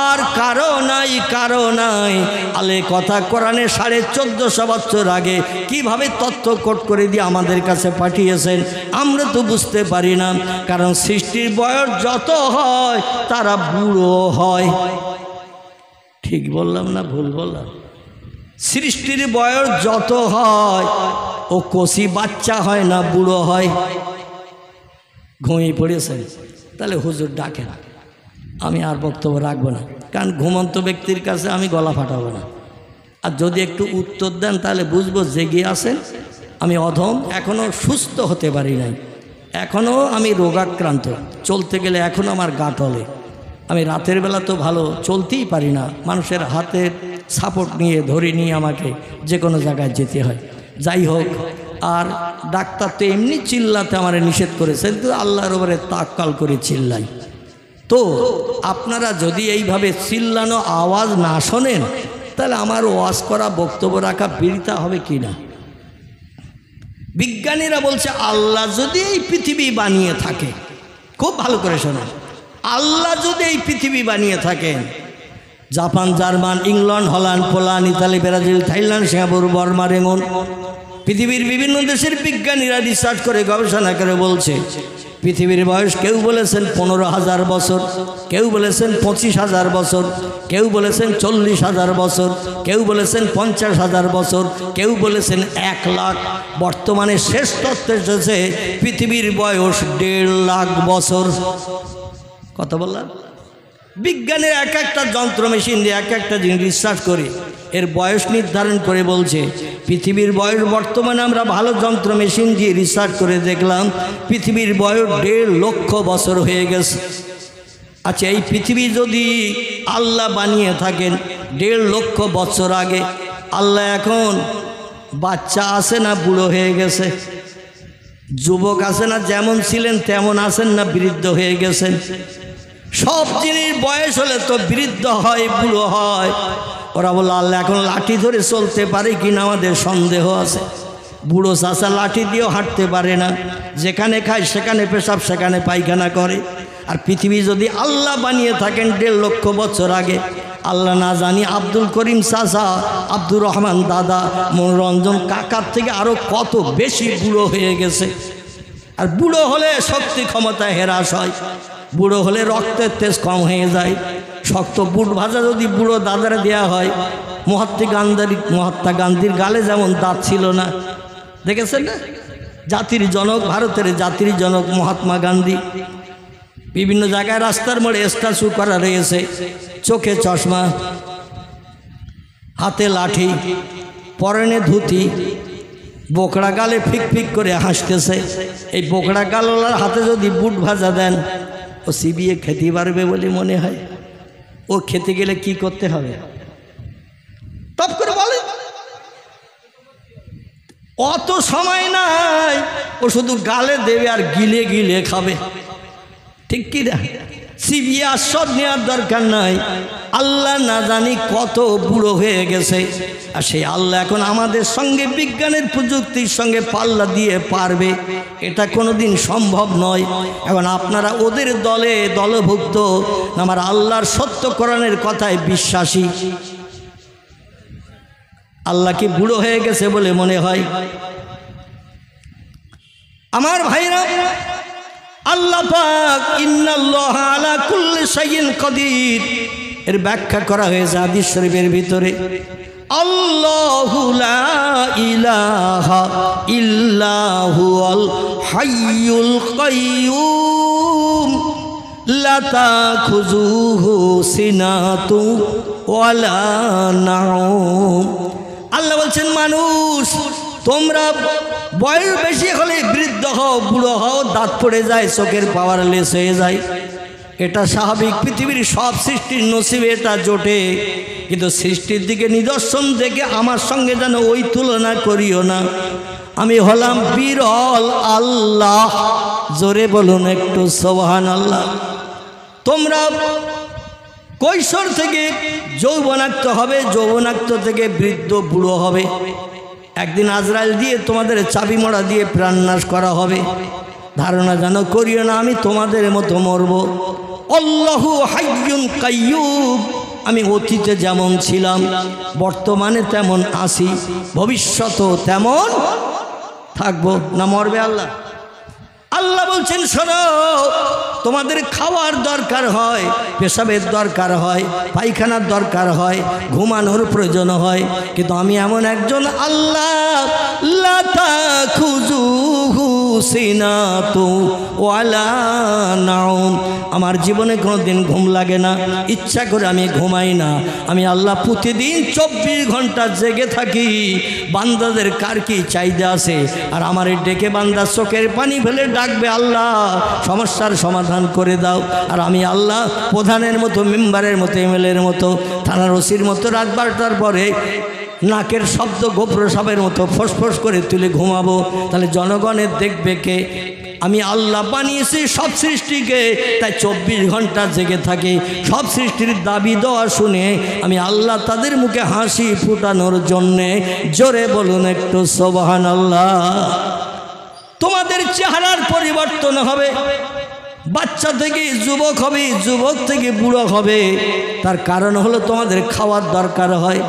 Speaker 1: আর কারো নাই, কারো নাই। আলে কথা কোরআনে 1450 বছর আগে কিভাবে তথ্য কোট করে দিয়ে আমাদের কাছে পাঠিয়েছেন আমরা তো বুঝতে পারি না, কারণ সৃষ্টির বয়স যত হয় তারা বুড়ো হয়। ঠিক বললাম না ভুল বললাম? সৃষ্টির বয়স যত হয় ও কচি বাচ্চা হয় না, বুড়ো হয়। ঘুমিয়ে পড়েছেন, তাহলে হুজুর ডাকেন, আমি আর বক্তব্য রাখবো না, কারণ ঘুমন্ত ব্যক্তির কাছে আমি গলা ফাটাবো না। আর যদি একটু উত্তর দেন তাহলে বুঝবো জেগে আছেন। আমি অধম, এখনও সুস্থ হতে পারি নাই, এখনও আমি রোগাক্রান্ত, চলতে গেলে এখনও আমার গা টলে। আমি রাতের বেলা তো ভালো চলতেই পারি না, মানুষের হাতের সাপোর্ট নিয়ে ধরে নিয়ে আমাকে যে কোনো জায়গায় যেতে হয়। যাই হোক, আর ডাক্তার তো এমনি চিল্লাতে আমার নিষেধ করেছেন, তো আল্লাহর উপরে তাক্কাল করে চিল্লাই। তো আপনারা যদি এইভাবে চিল্লানো আওয়াজ না শোনেন তাহলে আমার ওয়াজ করা বক্তব্য রাখা বৃথা হবে কি না? বিজ্ঞানীরা বলছে আল্লাহ যদি এই পৃথিবী বানিয়ে থাকে, খুব ভালো করে শোনেন, আল্লাহ যদি এই পৃথিবী বানিয়ে থাকেন, Japan, German, England, Holland, Poland, Italy, Brazil, Thailand, Singapore, Burma, Rangoon, পৃথিবীর বিভিন্ন দেশের বিজ্ঞানীরা রিসার্চ করে গবেষণা করে বলছে পৃথিবীর বয়স কেউ বলেছেন 15,000 বছর, কেউ বলেছেন 25,000 বছর, কেউ বলেছেন 40,000 বছর, কেউ বলেছেন 50,000 বছর, কেউ বলেছেন 1 লাখ। বর্তমানে শেষ তথ্য এসেছে পৃথিবীর বয়স 1.5 লাখ বছর। কত বললাম? বিজ্ঞানের এক একটা যন্ত্র মেশিন দিয়ে এক একটা জিনিস রিসার্চ করে এর বয়স নির্ধারণ করে বলছে পৃথিবীর বয়স বর্তমানে আমরা ভালো যন্ত্র মেশিন দিয়ে রিসার্চ করে দেখলাম পৃথিবীর বয়স 1.5 লক্ষ বছর হয়ে গেছে। আচ্ছা, এই পৃথিবী যদি আল্লাহ বানিয়ে থাকেন 1.5 লক্ষ বছর আগে, আল্লাহ এখন বাচ্চা আছে না বুড়ো হয়ে গেছে? যুবক আছে না যেমন ছিলেন তেমন আছেন না বৃদ্ধ হয়ে গেছেন? সব জিনিস বয়স হলে তো বৃদ্ধ হয়, বুড়ো হয়। ওরা বলল আল্লাহ এখন লাঠি ধরে চলতে পারে কিনা আমাদের সন্দেহ আছে। বুড়ো চাষা লাঠি দিয়েও হাঁটতে পারে না, যেখানে খায় সেখানে পেশাব, সেখানে পায়খানা করে। আর পৃথিবী যদি আল্লাহ বানিয়ে থাকেন 1.5 লক্ষ বছর আগে, আল্লাহ না জানি আব্দুল করিম চাচা, আব্দুর রহমান দাদা, মনোরঞ্জন কাকার থেকে আরও কত বেশি বুড়ো হয়ে গেছে। আর বুড়ো হলে শক্তি ক্ষমতা হ্রাস হয়, বুড়ো হলে রক্তের তেজ কম হয়ে যায়। শক্ত বুট ভাজা যদি বুড়ো দাদারে দেওয়া হয়, মহাত্মা গান্ধীর গালে যেমন দাঁত ছিল না, দেখেছেন না? জাতির জনক, ভারতের জাতির জনক মহাত্মা গান্ধী বিভিন্ন জায়গায় রাস্তার মোড়ে স্ট্যাচু করা রয়েছে, চোখে চশমা, হাতে লাঠি, পরনে ধুতি, বোকড়া গালে ফিক ফিক করে হাসতেছে। এই বোকড়া গালওয়ালার হাতে যদি বুট ভাজা দেন, ও চিবিয়ে খেতে পারবে বলে মনে হয়? ও খেতে গেলে কি করতে হবে? টপ করে বলে, অত সময় নাই, ও শুধু গালে দেবে আর গিলে গিলে খাবে। ঠিক কি না? চিবিয়ে আস্বাদ নেওয়ার দরকার নাই। আল্লাহ না জানি কত বুড়ো হয়ে গেছে, আর সেই আল্লাহ এখন আমাদের সঙ্গে বিজ্ঞানের প্রযুক্তির সঙ্গে পাল্লা দিয়ে পারবে, এটা কোনোদিন সম্ভব নয়। এখন আপনারা ওদের দলে দলভুক্ত, আমার আল্লাহর সত্য কোরআনের কথায় বিশ্বাসী। আল্লাহ কি বুড়ো হয়ে গেছে বলে মনে হয়? আমার ভাইরা, আল্লাহ পাক ইন্নাল্লাহা আলা কুল্লি শাইইন কাদির এর ব্যাখ্যা করা হয়েছে হাদিস শরীফের ভিতরে। আল্লাহু লা ইলাহা ইল্লা হুয়াল হাইয়ুল কাইয়্যুম লা তাখুযুহু সিনাতু ওয়ালা নাউম। আল্লাহ বলছেন, মানুষ তোমরা বয়স বেশি হলে বৃদ্ধ হও, বুড়ো হও, দাঁত পড়ে যায়, চোখের পাওয়ার লেস হয়ে যায়, এটা স্বাভাবিক। পৃথিবীর সব সৃষ্টির নসিবে এটা জোটে, কিন্তু সৃষ্টির দিকে নিদর্শন দেখে আমার সঙ্গে যেন ওই তুলনা করিও না। আমি হলাম বিরল আল্লাহ। জোরে বলুন একটু সুবহানাল্লাহ। তোমরা কৈশোর থেকে যৌবনাক্ত হবে, যৌবনাক্ত থেকে বৃদ্ধ বুড়ো হবে। একদিন আজরাইল দিয়ে তোমাদের চাবি মরা দিয়ে প্রাণনাশ করা হবে। ধারণা যেন করিও না আমি তোমাদের মতো মরব। আল্লাহু হাইয়ুন কাইয়্যুম, আমি অতীতে যেমন ছিলাম বর্তমানে তেমন আছি, ভবিষ্যতেও তেমন থাকবো। না মরবে আল্লাহ? আল্লাহ বলছেন, শোনো, তোমাদের খাওয়ার দরকার হয়, পেশাবের দরকার হয়, পায়খানার দরকার হয়, ঘুমানোর প্রয়োজন হয়, কিন্তু আমি এমন একজন আল্লাহ, লা তাখুযুহু সিনাতু ওয়ালা নাউম, আমার জীবনে কোনোদিন ঘুম লাগে না, ইচ্ছা করে আমি ঘুমাই না। আমি আল্লাহ প্রতিদিন 24 ঘন্টা জেগে থাকি। বান্দাদের কার কি চাহিদা আছে, আর আমার এই ডেকে বান্দা চোখের পানি ফেলে ডাকবে, আল্লাহ সমস্যার সমাধান করে দাও। আর আমি আল্লাহ প্রধানের মতো, মেম্বারের মতো, এমএলএর মতো, থানার ওসির মতো রাত 12টার পরে নাকের শব্দ গোপ্রসাবের মতো ফোঁস করে তুলে ঘুমাবো। তাহলে জনগণের দেখবে কে? আমি আল্লাহ বানিয়েছি সব সৃষ্টিকে, তাই 24 ঘন্টা জেগে থাকে। সব সৃষ্টির দাবি দেওয়া শুনে আমি আল্লাহ তাদের মুখে হাসি ফুটানোর জন্যে। জোরে বলুন একটু সুবহানাল্লাহ। তোমাদের চেহারার পরিবর্তন হবে, বাচ্চা থেকে যুবক হবে, যুবক থেকে বুড়ো হবে। তার কারণ হলো তোমাদের খাওয়ার দরকার হয়,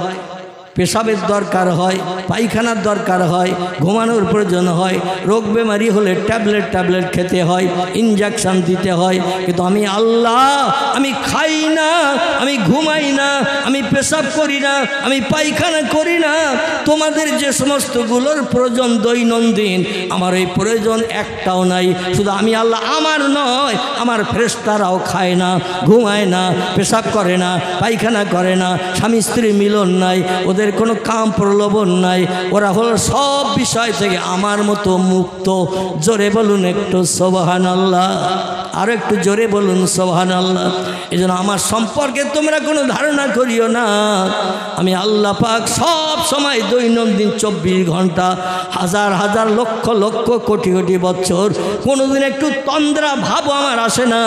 Speaker 1: পেশাবের দরকার হয়, পায়খানার দরকার হয়, ঘুমানোর প্রয়োজন হয়, রোগ বেমারি হলে ট্যাবলেট খেতে হয়, ইনজেকশন দিতে হয়। কিন্তু আমি আল্লাহ, আমি খাই না, আমি ঘুমাই না, আমি পেশাব করি না, আমি পায়খানা করি না। তোমাদের যে সমস্তগুলোর প্রয়োজন দৈনন্দিন, আমার এই প্রয়োজন একটাও নাই। শুধু আমি আল্লাহ, আমার নয়, আমার ফেরেশতারাও খায় না, ঘুমায় না, পেশাব করে না, পায়খানা করে না, স্বামী স্ত্রী মিলন নাই, ওদের কোনো কাম প্রলোভন নাই, ওরা হলো সব বিষয় থেকে আমার মতো মুক্ত। জোরে বলুন একটু সুবহানাল্লাহ, আর একটু জোরে বলুন সুবহানাল্লাহ। এই জন্য আমার সম্পর্কে তোমরা কোনো ধারণা করিও না। আমি আল্লাহ পাক সব সময় দৈনন্দিন 24 ঘন্টা, হাজার হাজার লক্ষ লক্ষ কোটি কোটি বছর কোনোদিন একটু তন্দ্রা ভাব আমার আসে না,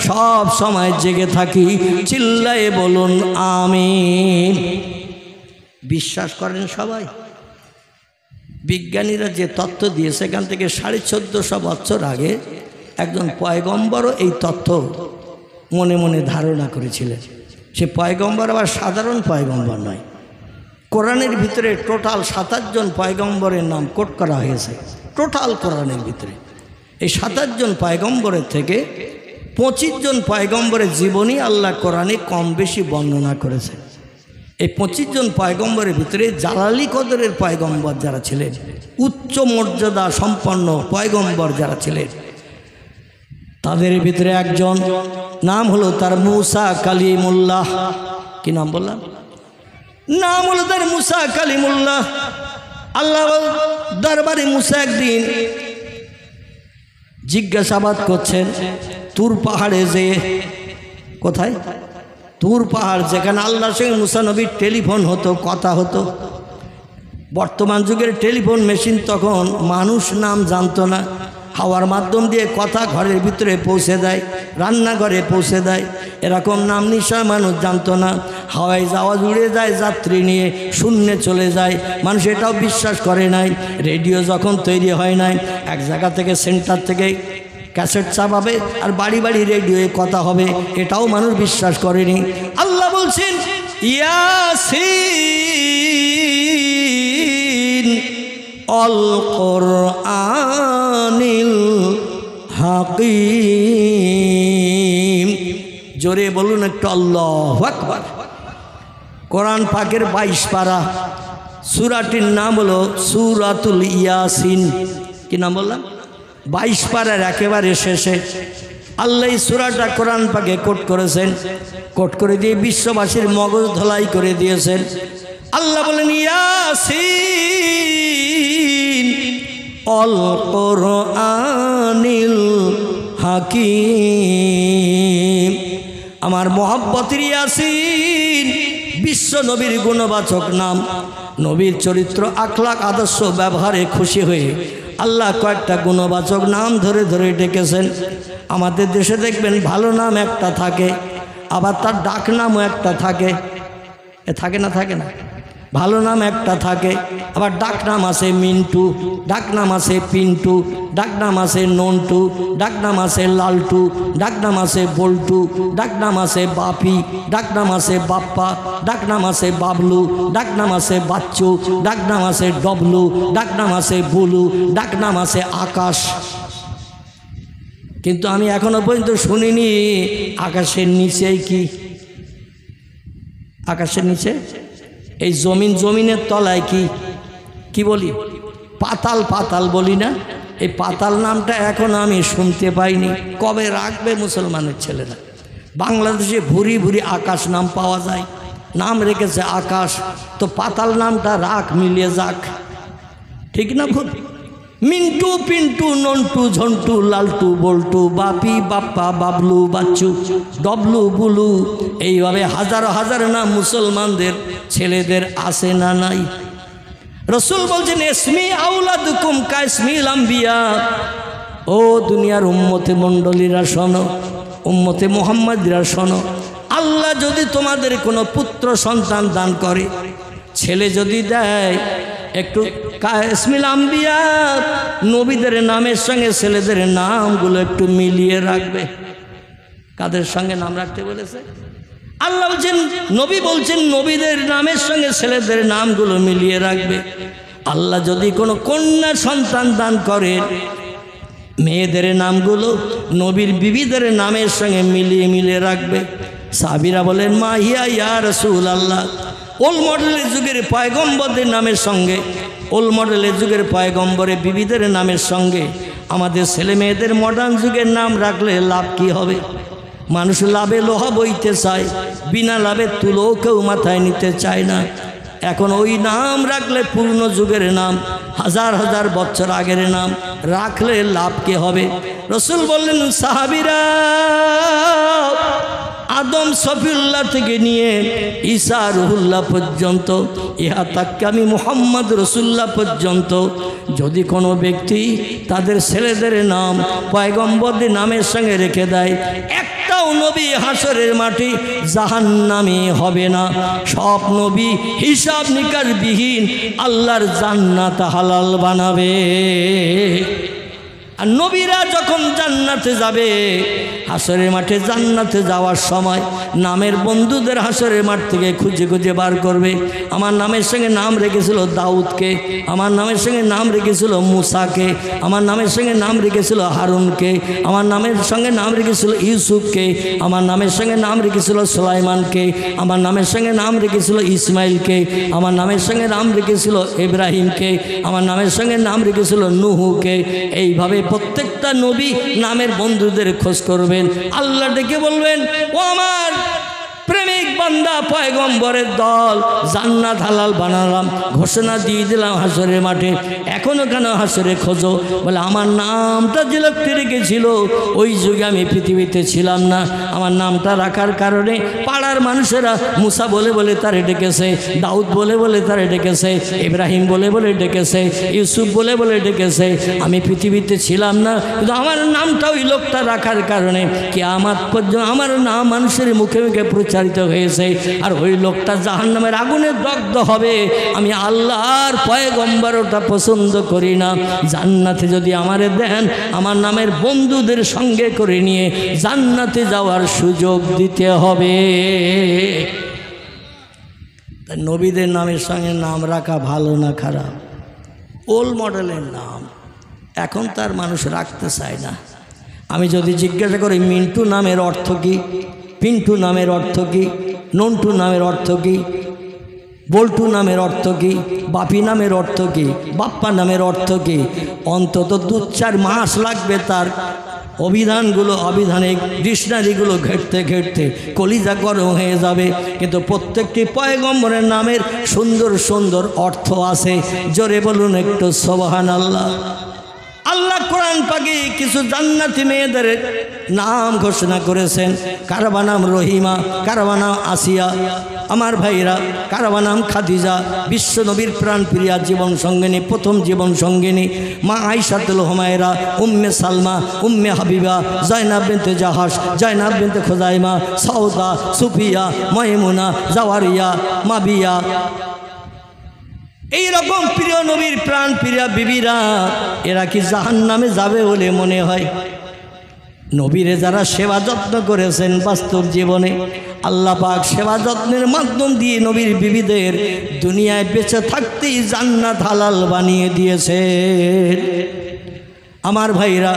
Speaker 1: সব সময় জেগে থাকি। চিল্লায়ে বলুন আমিন। বিশ্বাস করেন সবাই? বিজ্ঞানীরা যে তথ্য দিয়ে, সেখান থেকে 1450 বছর আগে একজন পয়গম্বরও এই তথ্য মনে মনে ধারণা করেছিলেন। সে পয়গম্বর আবার সাধারণ পয়গম্বর নয়। কোরআনের ভিতরে টোটাল 27 জন পয়গম্বরের নাম কোট করা হয়েছে টোটাল কোরআনের ভিতরে। এই 27 জন পয়গম্বরের থেকে 25 জন পয়গম্বরের জীবনী আল্লাহ কোরআনে কম বেশি বর্ণনা করেছে। এই 25 জন পয়গম্বরের ভিতরে জালালি কদরের পয়গম্বর যারা ছিলেন, উচ্চ মর্যাদা সম্পন্ন পয়গম্বর যারা ছিলেন, তাদের ভিতরে একজন নাম হলো তার মুসা কালিমুল্লাহ। কি নাম বললাম? নাম হলো তার মুসা কালিমুল্লাহ। আল্লাহ দরবারে মুসা একদিন জিজ্ঞাসাবাদ করছেন তুর পাহাড়ে, যে কোথায়? তুর পাহাড়, যেখানে আল্লাহর সঙ্গে মুসা নবীর টেলিফোন হতো, কথা হতো। বর্তমান যুগের টেলিফোন মেশিন, তখন মানুষ নাম জানতো না, হাওয়ার মাধ্যম দিয়ে কথা ঘরের ভিতরে পৌঁছে দেয়, রান্নাঘরে পৌঁছে দেয়। এরকম নাম নিশা মানুষ জানতো না। হাওয়ায় যাওয়া উড়ে যায় যাত্রী নিয়ে, শূন্যে চলে যায়, মানুষ এটাও বিশ্বাস করে নাই। রেডিও যখন তৈরি হয় নাই, এক জায়গা থেকে সেন্টার থেকে ক্যাসেট চাপাবে আর বাড়ি বাড়ি রেডিওয়ে কথা হবে, এটাও মানুষ বিশ্বাস করেনি। আল্লাহ বলছেন ইয়াসিন অল কোরআনিল হাকিম। জোরে বলুন একটু আল্লাহু আকবার। কোরআন পাকের 22 পারা, সূরাটির নাম হলো সূরাতুল ইয়াসিন। কি নাম বললাম? 22 পারার একেবারে শেষে আল্লাহ এই সূরাটা কোরআন পাকে কোট করেছেন, কোট করে দিয়ে বিশ্ববাসীর মগজ ধলাই করে দিয়েছেন। আল্লাহ বলেন ইয়াসিন অল কোরআনিল হাকিম। আমার মহব্বতের ইয়াসিন বিশ্ব নবীর গুণবাচক নাম। নবীর চরিত্র, আখলাক, আদর্শ, ব্যবহারে খুশি হয়ে আল্লাহ কয়েকটা গুণবাচক নাম ধরে ধরে ডেকেছেন। আমাদের দেশে দেখবেন ভালো নাম একটা থাকে, আবার তার ডাক নামও একটা থাকে। থাকে না? থাকে না? ভালো নাম একটা থাকে, আবার ডাক নাম আছে মিন্টু, ডাক নাম আছে পিন্টু, ডাক নাম আছে নন্টু, ডাক নাম আছে লালটু, ডাক নাম আছে বল্টু, ডাক নাম আছে বাপি, ডাক নাম আছে বাপ্পা, ডাক নাম আছে বাবলু, ডাক নাম আছে বাচ্চু, ডাক নাম আছে ডবলু, ডাক নাম আছে বুলু, ডাক নাম আছে আকাশ। কিন্তু আমি এখনো পর্যন্ত শুনিনি আকাশের নিচেই কি? আকাশের নিচে এই জমিনের তলায় কি কি বলি? পাতাল। পাতাল বলি না? এই পাতাল নামটা এখন আমি শুনতে পাইনি। কবে রাখবে মুসলমানের ছেলেরা? বাংলাদেশে ভুরি ভুরি আকাশ নাম পাওয়া যায়, নাম রেখেছে আকাশ। তো পাতাল নামটা রাখ, মিলিয়ে যাক। ঠিক না ভুল? মিন্টু, পিন্টু, নন্টু, ঝন্টু, লালটু, বল্টু, বাপি, বাপ্পা, বাবলু, বাচ্চু, ডবলু, বুলু, এইভাবে হাজারো হাজার নাম মুসলমানদের ছেলেদের আসে না নাই? রসুল বলছেন ইসমি আউলাদুকুম কাইসমিল আম্বিয়া। ও দুনিয়ার উম্মতে মণ্ডলীরা শোনো, উম্মতে মুহাম্মাদিরা শোনো, আল্লাহ যদি তোমাদের কোনো পুত্র সন্তান দান করে, ছেলে যদি দেয়, একটু কাইসমিল আম্বিয়া, নবীদের নামের সঙ্গে ছেলেদের নামগুলো একটু মিলিয়ে রাখবে। কাদের সঙ্গে নাম রাখতে বলেছে? আল্লাহ বলছেন, নবী বলছেন নবীদের নামের সঙ্গে ছেলেদের নামগুলো মিলিয়ে রাখবে। আল্লাহ যদি কোনো কন্যা সন্তান দান করে, মেয়েদের নামগুলো নবীর বিবিদের নামের সঙ্গে মিলিয়ে রাখবে। সাহাবীরা বলেন মা হিয়া ইয়া রাসূলুল্লাহ। ওল্ড মডেলের যুগের পয়গম্বরদের নামের সঙ্গে, ওল্ড মডেলের যুগের পয়গম্বরের বিবিদের নামের সঙ্গে আমাদের ছেলে মেয়েদের মডার্ন যুগের নাম রাখলে লাভ কি হবে? মানুষ লাভে লোহা বইতে চায়, বিনা লাভে তুলোও কেউ মাথায় নিতে চায় না। এখন ওই নাম রাখলে পুরনো যুগের নাম, হাজার হাজার বছর আগের নাম রাখলে লাভ কি হবে? রসুল বললেন সাহাবীরা, আদম সফিউল্লাহ থেকে নিয়ে ঈসা রুহুল্লাহ পর্যন্ত, ইহা তাকে আমি মুহাম্মদ রসুল্লাহ পর্যন্ত, যদি কোনো ব্যক্তি তাদের ছেলেদের নাম পয়গম্বরদের নামের সঙ্গে রেখে দেয়, একটাও নবী হাসরের মাটি জাহান্নামী হবে না। সব নবী হিসাব নিকাশ বিহীন আল্লাহর জান্নাত হালাল বানাবে। আর নবীরা যখন জান্নাতে যাবে, হাসরের মাঠে জান্নাতে যাওয়ার সময় নামের বন্ধুদের হাসরের মাঠ থেকে খুঁজে খুঁজে বার করবে। আমার নামের সঙ্গে নাম রেখেছিল দাউদকে, আমার নামের সঙ্গে নাম রেখেছিল মুসাকে, আমার নামের সঙ্গে নাম রেখেছিল হারুনকে, আমার নামের সঙ্গে নাম রেখেছিল ইউসুফকে, আমার নামের সঙ্গে নাম রেখেছিল সুলাইমানকে, আমার নামের সঙ্গে নাম রেখেছিল ইসমাইলকে, আমার নামের সঙ্গে নাম রেখেছিল ইব্রাহিমকে, আমার নামের সঙ্গে নাম রেখেছিল নুহুকে। এইভাবে প্রত্যেকটা নবী নামের বন্ধুদের খোঁজ করবেন। আল্লাহ ডেকে বলবেন, ও আমার প্রেমিক বান্দা পয়গম্বরের দল, জান্নাত হালাল বানালাম, ঘোষণা দিয়ে দিলাম হাসরের মাঠে, এখনো কেন হাসরে খোঁজো? বলে আমার নামটা যে লোকটি রেখেছিল ওই যুগে আমি পৃথিবীতে ছিলাম না, আমার নামটা রাখার কারণে পাড়ার মানুষেরা মুসা বলে বলে তারে ডেকেছে, দাউদ বলে বলে তারে ডেকেছে, ইব্রাহিম বলে বলে ডেকেছে, ইউসুফ বলে বলে ডেকেছে। আমি পৃথিবীতে ছিলাম না, কিন্তু আমার নামটা ওই লোকটা রাখার কারণে কিয়ামত পর্যন্ত আমার নাম মানুষের মুখে মুখে প্রচারিত হয়েছে। আর ওই লোকটা জাহান্নামের আগুনে দগ্ধ হবে। আমি আল্লাহর পয়গম্বর ওটা পছন্দ করি না। জান্নাতে যদি আমারে দেন, আমার নামের বন্ধুদের সঙ্গে করে নিয়ে জান্নাতে যাওয়ার সুযোগ দিতে হবে। নবীদের নামের সঙ্গে নাম রাখা ভালো না খারাপ? ওল্ড মডেলের নাম এখন তার মানুষ রাখতে চায় না। আমি যদি জিজ্ঞাসা করি মিন্টু নামের অর্থ কী, পিন্টু নামের অর্থ কী, নন্টু নামের অর্থ কী, বল্টু নামের অর্থ কী, বাপি নামের অর্থ কী, বাপ্পা নামের অর্থ কী, অন্তত 2-4 মাস লাগবে তার অভিধানিক ডিকশনারিগুলো ঘেঁটতে ঘেঁটতে কলিজা গরম হয়ে যাবে। কিন্তু প্রত্যেকটি পয়গম্বরের নামের সুন্দর সুন্দর অর্থ আছে। জোরে বলুন একটু সুবহানাল্লাহ। আল্লাহ কোরআন পাকে কিছু জান্নাতি মেয়েদের নাম ঘোষণা করেছেন। কারো নাম রহিমা, কারো নাম আসিয়া, আমার ভাইরা কারো নাম খাদিজা, বিশ্ব নবীর প্রাণ প্রিয়া জীবন সঙ্গিনী, প্রথম জীবন সঙ্গিনী মা আয়েশাতুল হুমায়রা, উম্মে সালমা, উম্মে হাবিবা, জয়নাব বিনতে জাহাস, জয়নাব বিনতে খুজাইমা, সাউদা, সুফিয়া, মাইমুনা, জাওয়ারিয়া, মাবিয়া। এই রকম প্রিয় নবীর প্রাণ প্রিয়া বিবিরা, এরা কি জাহান্নামে যাবে বলে মনে হয়? নবীরে যারা সেবা যত্ন করেছেন বাস্তব জীবনে, আল্লাহ পাক সেবা যত্নের মাধ্যম দিয়ে নবীর বিবিদের দুনিয়ায় বেঁচে থাকতেই জান্নাত হালাল বানিয়ে দিয়েছে। আমার ভাইরা,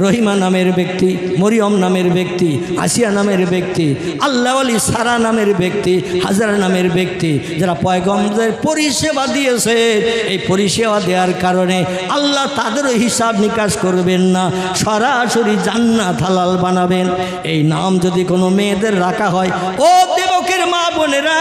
Speaker 1: রহিমা নামের ব্যক্তি, মরিয়ম নামের ব্যক্তি, আসিয়া নামের ব্যক্তি, আল্লাহ আলী সারা নামের ব্যক্তি, হাজারা নামের ব্যক্তি, যারা পয়গম্বরের পরিষেবা দিয়েছে, এই পরিষেবা দেওয়ার কারণে আল্লাহ তাদেরও হিসাব নিকাশ করবেন না, সরাসরি জান্নাত হালাল বানাবেন। এই নাম যদি কোনো মেয়েদের রাখা হয়, ও দেবকের মা বোনেরা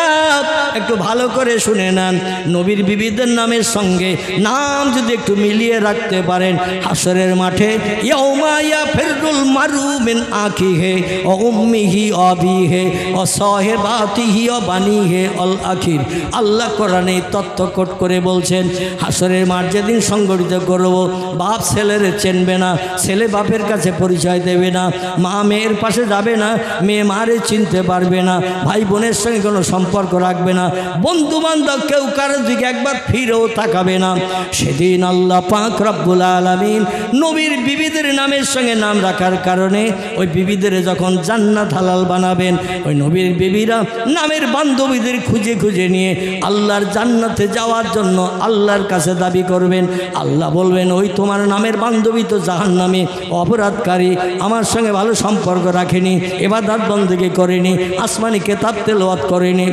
Speaker 1: একটু ভালো করে শুনে নেন, নবীর বিবিদের নামের সঙ্গে নাম যদি একটু মিলিয়ে রাখতে পারেন, হাসরের মাঠে ইয়াউমা ইয়াফিরুল মারু মিন আখিহি ওয়া উম্মিহি ওয়া আবিহি ওয়া সাহিবাতিহি ওয়া বানিহি আল আখির। আল্লাহ কোরআনে তথ্য কোট করে বলছেন, হাসরের মাঠ যেদিন সংগঠিত করব, বাপ ছেলের চিনবে না, ছেলে বাপের কাছে পরিচয় দেবে না, মা মেয়ের পাশে যাবে না, মেয়ে মারে চিনতে পারবে না, ভাই বোনের সঙ্গে কোনো সম্পর্ক রাখবে না, বন্ধু বান্ধব কেউ কারোর দিকে একবার ফিরেও তাকাবে না। সেদিন আল্লাহ পাক রব্বুল আলামিন নবীর বিবিদের নামের সঙ্গে নাম রাখার কারণে ওই বিবিদের যখন জান্নাত হালাল বানাবেন, ওই নবীর বিবিরা নামের বান্ধবীদের খুঁজে খুঁজে নিয়ে আল্লাহর জান্নাতে যাওয়ার জন্য আল্লাহর কাছে দাবি করবেন। আল্লাহ বলবেন, ওই তোমার নামের বান্ধবী তো জাহান্নামে, অপরাধকারী, আমার সঙ্গে ভালো সম্পর্ক রাখেনি, ইবাদত বন্দেগি করেনি, আসমানি কিতাব তেলাওয়াত করেনি,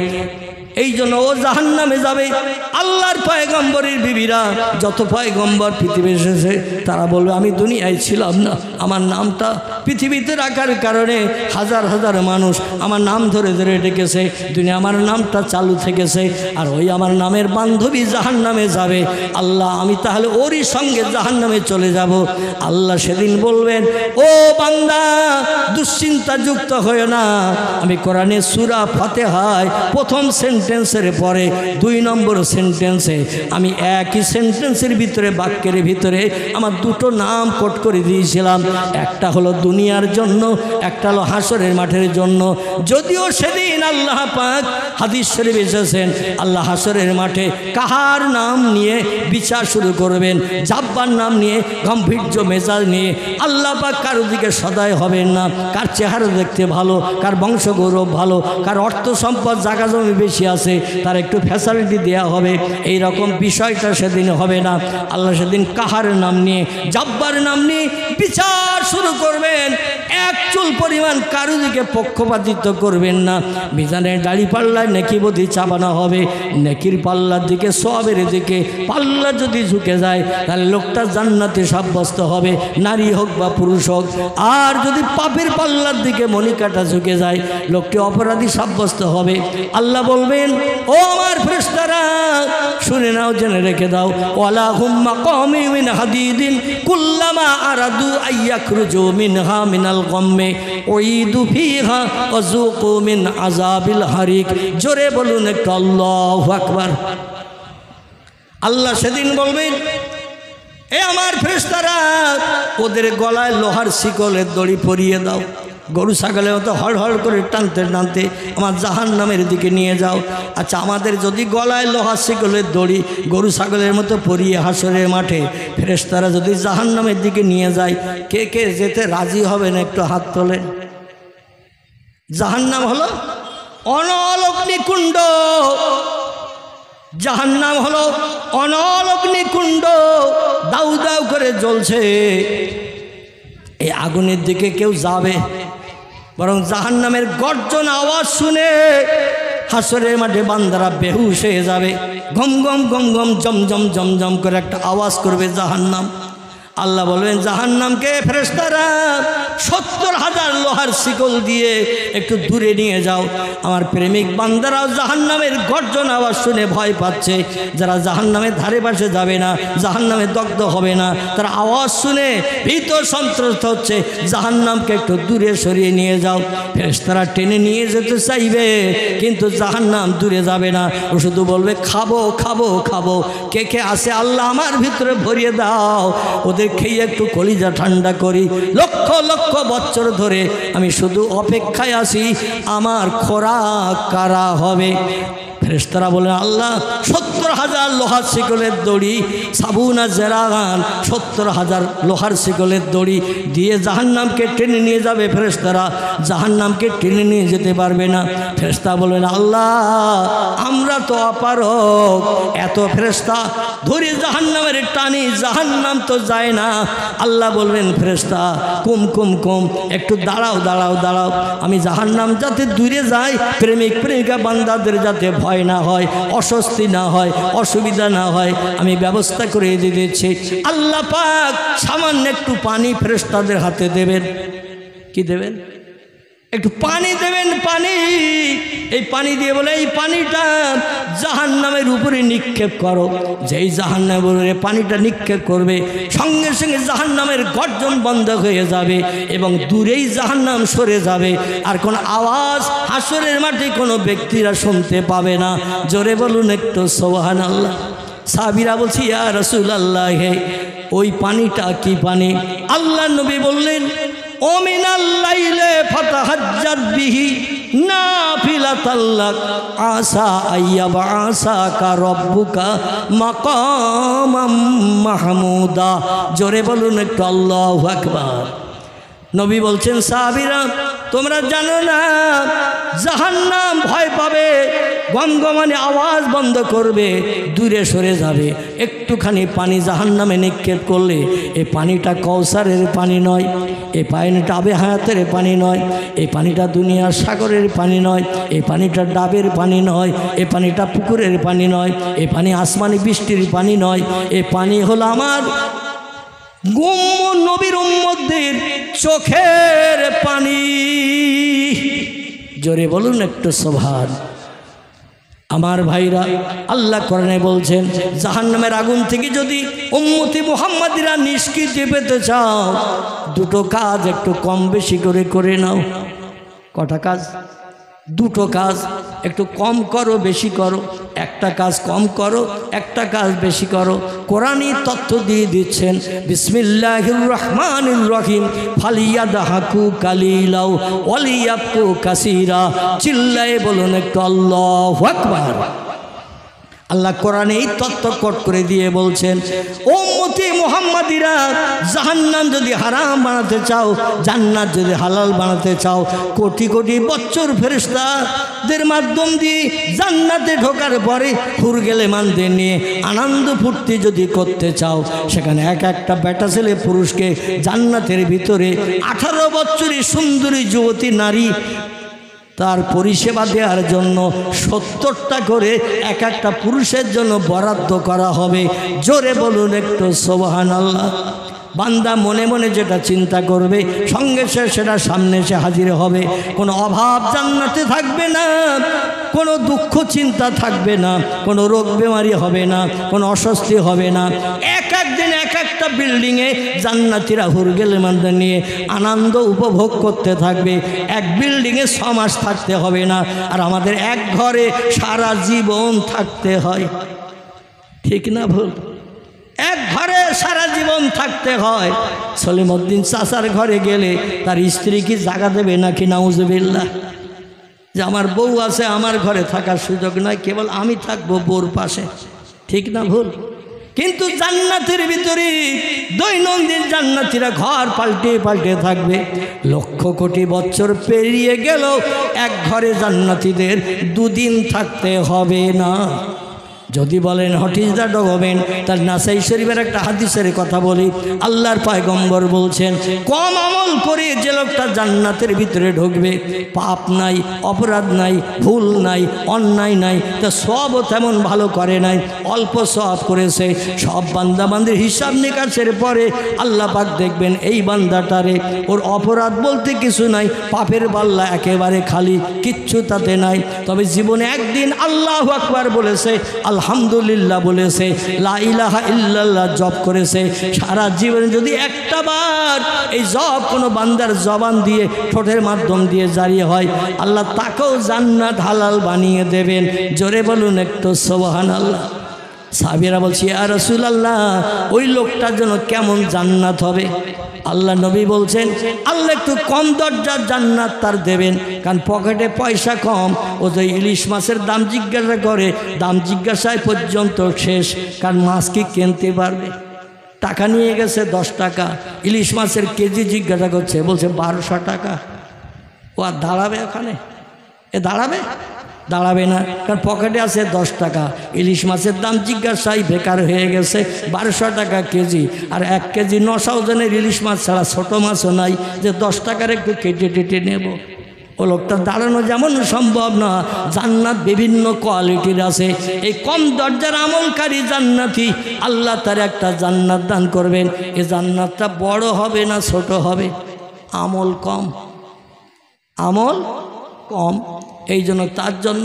Speaker 1: এই জন্য ও জাহান্নামে যাবে। আল্লাহর পয়গম্বরের বিবিরা, যত পয়গম্বর পৃথিবী এসেছে, তারা বলবে আমি দুনিয়ায় ছিলাম না, আমার নামটা পৃথিবীতে রাখার কারণে হাজার হাজার মানুষ আমার নাম ধরে ধরে ডেকেছে, দুনিয়া আমার নামটা চালু থেকেছে, আর ওই আমার নামের বান্ধবী জাহান্নামে যাবে। আল্লাহ, আমি তাহলে ওরই সঙ্গে জাহান্নামে চলে যাব। আল্লাহ সেদিন বলবেন, ও বান্দা দুশ্চিন্তা যুক্ত হয়ে না, আমি কোরআনে সূরা ফাতিহায় প্রথম সেন্টেন্স সেন্টেন্সের পরে 2 নম্বর সেন্টেন্সে আমি একই সেন্টেন্সের ভিতরে বাক্যের ভিতরে আমার দুটো নাম কোট করে দিয়েছিলাম। একটা হলো দুনিয়ার জন্য, একটা হলো হাসরের মাঠের জন্য। যদিও সেদিন আল্লাহ পাক হাদিস শরীফে এসেছেন আল্লাহ হাসরের মাঠে কাহার নাম নিয়ে বিচার শুরু করবেন, জাব্বার নাম নিয়ে, গাম্ভীর্য মেজাজ নিয়ে। আল্লাহ পাক কারো দিকে সদয় হবেন না, কার চেহারা দেখতে ভালো, কার বংশ গৌরব ভালো, কার অর্থ সম্পদ জায়গা জমি বেশি আছে তার একটু ফ্যাসিলিটি দেওয়া হবে, এই রকম বিষয়টা সেদিন হবে না। আল্লাহ সেদিন কাহার নাম নিয়ে, জাব্বার নাম নিয়ে বিচার শুরু করবেন। এক চুল পরিমাণ কারো দিকে পক্ষপাতিত্ব করবেন না। মিজানের দাড়ি পাল্লায় নেকি বদি চাপানো হবে, নেকির পাল্লার দিকে সওয়াবের দিকে পাল্লা যদি ঝুঁকে যায় তাহলে লোকটা জান্নাতে সাব্যস্ত হবে, নারী হোক বা পুরুষ হোক। আর যদি পাপের পাল্লার দিকে মনিকাটা ঝুঁকে যায় লোকটি অপরাধী সাব্যস্ত হবে। আল্লাহ বলবেন, ও আমার ফেরেশতারা শুনে নাও, জেনে রেখে দাও, ওয়ালা হুম্মা কওমি মিন হাদিদিন কুল্লামা আরাদু আইয়াখরুজু মিনহা মিনাল গাম্মে উইদু ফিহা ওয়াযুকু মিন আযাবিল হারিক। জোরে বলুন একটু আল্লাহু আকবার। আল্লাহ সেদিন বলবেন, এ আমার ফেরেশতারা ওদের গলায় লোহার শিকলের দড়ি পরিয়ে দাও, গরু ছাগলের মতো হড় হড় করে টানতে টানতে আমার জাহান্নামের দিকে নিয়ে যাও। আচ্ছা, আমাদের যদি গলায় লোহার শিকলের দড়ি গরু ছাগলের মতো পরিয়ে হাসরের মাঠে ফেরেশতারা যদি জাহান্নামের দিকে নিয়ে যায়, কে কে যেতে রাজি হবেন একটু হাত তোলেন। জাহান্নাম হলো অনল অগ্নিকুণ্ড, জাহান্নাম হলো অনল অগ্নিকুণ্ড, দাউ দাউ করে জ্বলছে। এই আগুনের দিকে কেউ যাবে? বরং জাহান্নামের গর্জন আওয়াজ শুনে হাসরের মাঠে বান্দারা বেহুশ হয়ে যাবে। গম গম গম গম জমজম জমজম করে একটা আওয়াজ করবে জাহান্নাম। আল্লাহ বলবেন জাহান্নামকে, ফেরেশতারা 70,000 লোহার শিকল দিয়ে একটু দূরে নিয়ে যাও। আমার প্রেমিক বান্দারাও জাহান্নামের গর্জন আওয়াজ শুনে ভয় পাচ্ছে। যারা জাহান্নামের ধারে পাশে যাবে না, জাহান্নামে দগ্ধ হবে না, তারা আওয়াজ শুনে ভীত সন্ত্রস্ত হচ্ছে। জাহান্নামকে একটু দূরে সরিয়ে নিয়ে যাও। ফেরেশতারা টেনে নিয়ে যেতে চাইবে, কিন্তু জাহান্নাম দূরে যাবে না, ও শুধু বলবে খাবো খাবো খাবো। কে কে আসে আল্লাহ আমার ভিতরে ভরিয়ে দাও, ওদের খেয়ে একটু কলিজা ঠান্ডা করি। লক্ষ লক্ষ বছর ধরে আমি শুধু অপেক্ষায় আছি আমার খোরাক কারা হবে। ফেরেশতারা বলেন, আল্লাহ 70,000 লোহার শিকলের দড়ি, সাবুনা জেরাগান 70,000 লোহার শিকলের দড়ি দিয়ে জাহান্নামকে টেনে নিয়ে যাবে। ফেরেশতারা জাহান্নামকে টেনে নিয়ে যেতে পারবে না। ফেরেশতা বলেন, আল্লাহ আমরা তো অপারগ, এত ফেরেশতা ধরে জাহান্নামের টানি, জাহান্নাম তো যায় না। আল্লাহ বলবেন, ফেরেশতা কুম কুম কুম, একটু দাঁড়াও দাঁড়াও দাঁড়াও, আমি জাহান্নাম যাতে দূরে যাই, প্রেমিক প্রেমিকা বান্দাদের যাতে ভয় না হয়, অস্বস্তি না হয়, অসুবিধা না হয়, আমি ব্যবস্থা করে দিয়েছি। আল্লাহ পাক সামান্য একটু পানি ফেরেশতাদের হাতে দেবেন। কি দেবেন? একটু পানি দেবেন, পানি। এই পানি দিয়ে বলে, এই পানিটা জাহান্নামের উপরে নিক্ষেপ করো। যেই জাহান্নামের উপরে পানিটা নিক্ষেপ করবে, সঙ্গে সঙ্গে জাহান্নামের গর্জন বন্ধ হয়ে যাবে এবং দূরেই জাহান্নাম সরে যাবে। আর কোনো আওয়াজ হাসরের মাঠে কোনো ব্যক্তিরা শুনতে পাবে না। জোরে বলুন একটু সুবহানাল্লাহ। সাহাবীরা বলছি, ইয়া রাসূলুল্লাহ, ওই পানিটা কি পানি? আল্লাহ নবী বললেন, ও মিনাল লাইলে ফাতাহাজ্জাদ বিহি নাফিলাতাল লাক আসা আইয়াবাসাকা রাব্বুকা মাকামাম মাহমুদা। জোরে বলুন একটু আল্লাহু আকবার। নবী বলছেন, সাহাবীরা তোমরা জানো না জাহান্নাম ভয় পাবে, গমগমানি আওয়াজ বন্ধ করবে, দূরে সরে যাবে। একটুখানি পানি জাহান্নামে নিক্ষেপ করলে এই পানিটা কৌসারের পানি নয়, এই পানিটা আবে হায়াতের পানি নয়, এই পানিটা দুনিয়ার সাগরের পানি নয়, এই পানিটা ডাবের পানি নয়, এই পানিটা পুকুরের পানি নয়, এই পানি আসমানি বৃষ্টির পানি নয়, এই পানি হলো আমার নবীর উম্মতদের চোখের পানি। জোরে বলুন একটু সুবহান। আমার ভাইরা, আল্লাহ কোরআনে বলছেন, জাহান্নামের আগুন থেকে যদি উম্মতি মুহাম্মাদিরা নিষ্কৃতি পেতে চাও, দুটো কাজ একটু কম বেশি করে করে নাও। কটা কাজ? দুটো কাজ, একটু কম করো বেশি করো, একটা কাজ কম করো, একটা কাজ বেশি করো। কোরআনই তথ্য দিয়ে দিচ্ছেন, বিসমিল্লাহির রহমানির রহিম, ফালিয়াদহাকু কালিলাও ওয়ালিয়াবকু কাসীরা। চিল্লায়ে বলুন একটু আল্লাহু আকবার। আল্লাহ কোরআনে এই তত্ত্ব কোট করে দিয়ে বলছেন, উম্মতি মুহাম্মাদিরা, জাহান্নাম যদি হারাম বানাতে চাও, জান্নাত যদি হালাল বানাতে চাও, কোটি কোটি বছর ফেরেশতাদের মাধ্যম দিয়ে জান্নাতে ঢোকার পরে হুরগেলেমানদের নিয়ে আনন্দ ফুর্তি যদি করতে চাও, সেখানে এক একটা বেটা ছেলে পুরুষকে জান্নাতের ভিতরে 18 বছরের সুন্দরী যুবতী নারী তার পরিষেবা দেওয়ার জন্য 70টা করে এক একটা পুরুষের জন্য বরাদ্দ করা হবে। জোরে বলুন একটু সুবহানাল্লাহ। বান্দা মনে মনে যেটা চিন্তা করবে, সঙ্গে সেটা সামনে এসে হাজির হবে। কোনো অভাব জান্নাতে থাকবে না, কোনো দুঃখ চিন্তা থাকবে না, কোনো রোগ বেমারি হবে না, কোনো অস্বস্তি হবে না। এক একদিন এক একটা বিল্ডিংয়ে জান্নাতীরা হুরগেলেমানদের নিয়ে আনন্দ উপভোগ করতে থাকবে। এক বিল্ডিংয়ে 6 মাস থাকতে হবে না, আর আমাদের এক ঘরে সারা জীবন থাকতে হয়। ঠিক না ভুল? এক ঘরে সারা জীবন থাকতে হয়। সলিমউদ্দিন চাচার ঘরে গেলে তার স্ত্রী কি জায়গা দেবে নাকি? নাউজুবিল্লাহ। যে আমার বউ আছে, আমার ঘরে থাকার সুযোগ নাই, কেবল আমি থাকবো বউর পাশে। ঠিক না ভুল? কিন্তু জান্নাতের ভিতরে দৈনন্দিন জান্নাতীরা ঘর পাল্টে পাল্টে থাকবে। লক্ষ কোটি বছর পেরিয়ে গেল, এক ঘরে জান্নাতীদের 2 দিন থাকতে হবে না। যদি বলেন হোয়াট ইজ দ্য ডকুমেন্ট, তার নাসাই শরীফের একটা হাদিসের কথা বলি। আল্লাহর পয়গম্বর বলছেন, কম আমল করে যে লোকটা জান্নাতের ভিতরে ঢুকবে, পাপ নাই, অপরাধ নাই, ভুল নাই, অন্যায় নাই, তা সবও তেমন ভালো করে নাই, অল্প সওয়াব করেছে। সব বান্দাবান্দির হিসাব নিকাশের পরে আল্লাহ পাক দেখবেন এই বান্দাটারে ওর অপরাধ বলতে কিছু নাই, পাপের পাল্লা একেবারে খালি, কিচ্ছু তাতে নাই। তবে জীবনে একদিন আল্লাহু আকবার বলেছে, আলহামদুলিল্লাহ বলেছে, লা ইলাহা ইল্লাল্লাহ জপ করেছে। সারা জীবনে যদি একটা বার এই জপ কোনো বান্দার জবান দিয়ে, ঠোঁটের মাধ্যম দিয়ে জারি হয়, আল্লাহ তাকেও জান্নাত হালাল বানিয়ে দেবেন। জোরে বলুন একটু সুবহানাল্লাহ। সাহাবীরা বলছে, ইয়া রাসূলুল্লাহ, ওই লোকটার জন্য কেমন জান্নাত হবে? আল্লাহ নবী বলছেন, আল্লাহ একটু কম দরজার জান্নাত তার দেবেন, কারণ পকেটে পয়সা কম। ও তো ইলিশ মাছের দাম জিজ্ঞাসা করে, দাম জিজ্ঞাসায় পর্যন্ত শেষ, কারণ মাছ কি কিনতে পারবে? টাকা নিয়ে গেছে 10 টাকা, ইলিশ মাছের কেজি জিজ্ঞাসা করছে, বলছে 1200 টাকা। ও আর দাঁড়াবে ওখানে? দাঁড়াবে না, কারণ পকেটে আছে 10 টাকা। ইলিশ মাছের দাম জিজ্ঞাসাই বেকার হয়ে গেছে, 1200 টাকা কেজি। আর 1 কেজি 900 ওজনের ইলিশ মাছ ছাড়া ছোট মাছও নাই যে 10 টাকার একটু কেটে টেটে নেব। ও লোকটা দাঁড়ানো যেমন সম্ভব না। জান্নাত বিভিন্ন কোয়ালিটির আছে। এই কম দরজার আমলকারী জান্নাতি, আল্লাহ তার একটা জান্নাত দান করবেন। এই জান্নাতটা বড় হবে না ছোট হবে? আমল কম। এই জন্য তার জন্য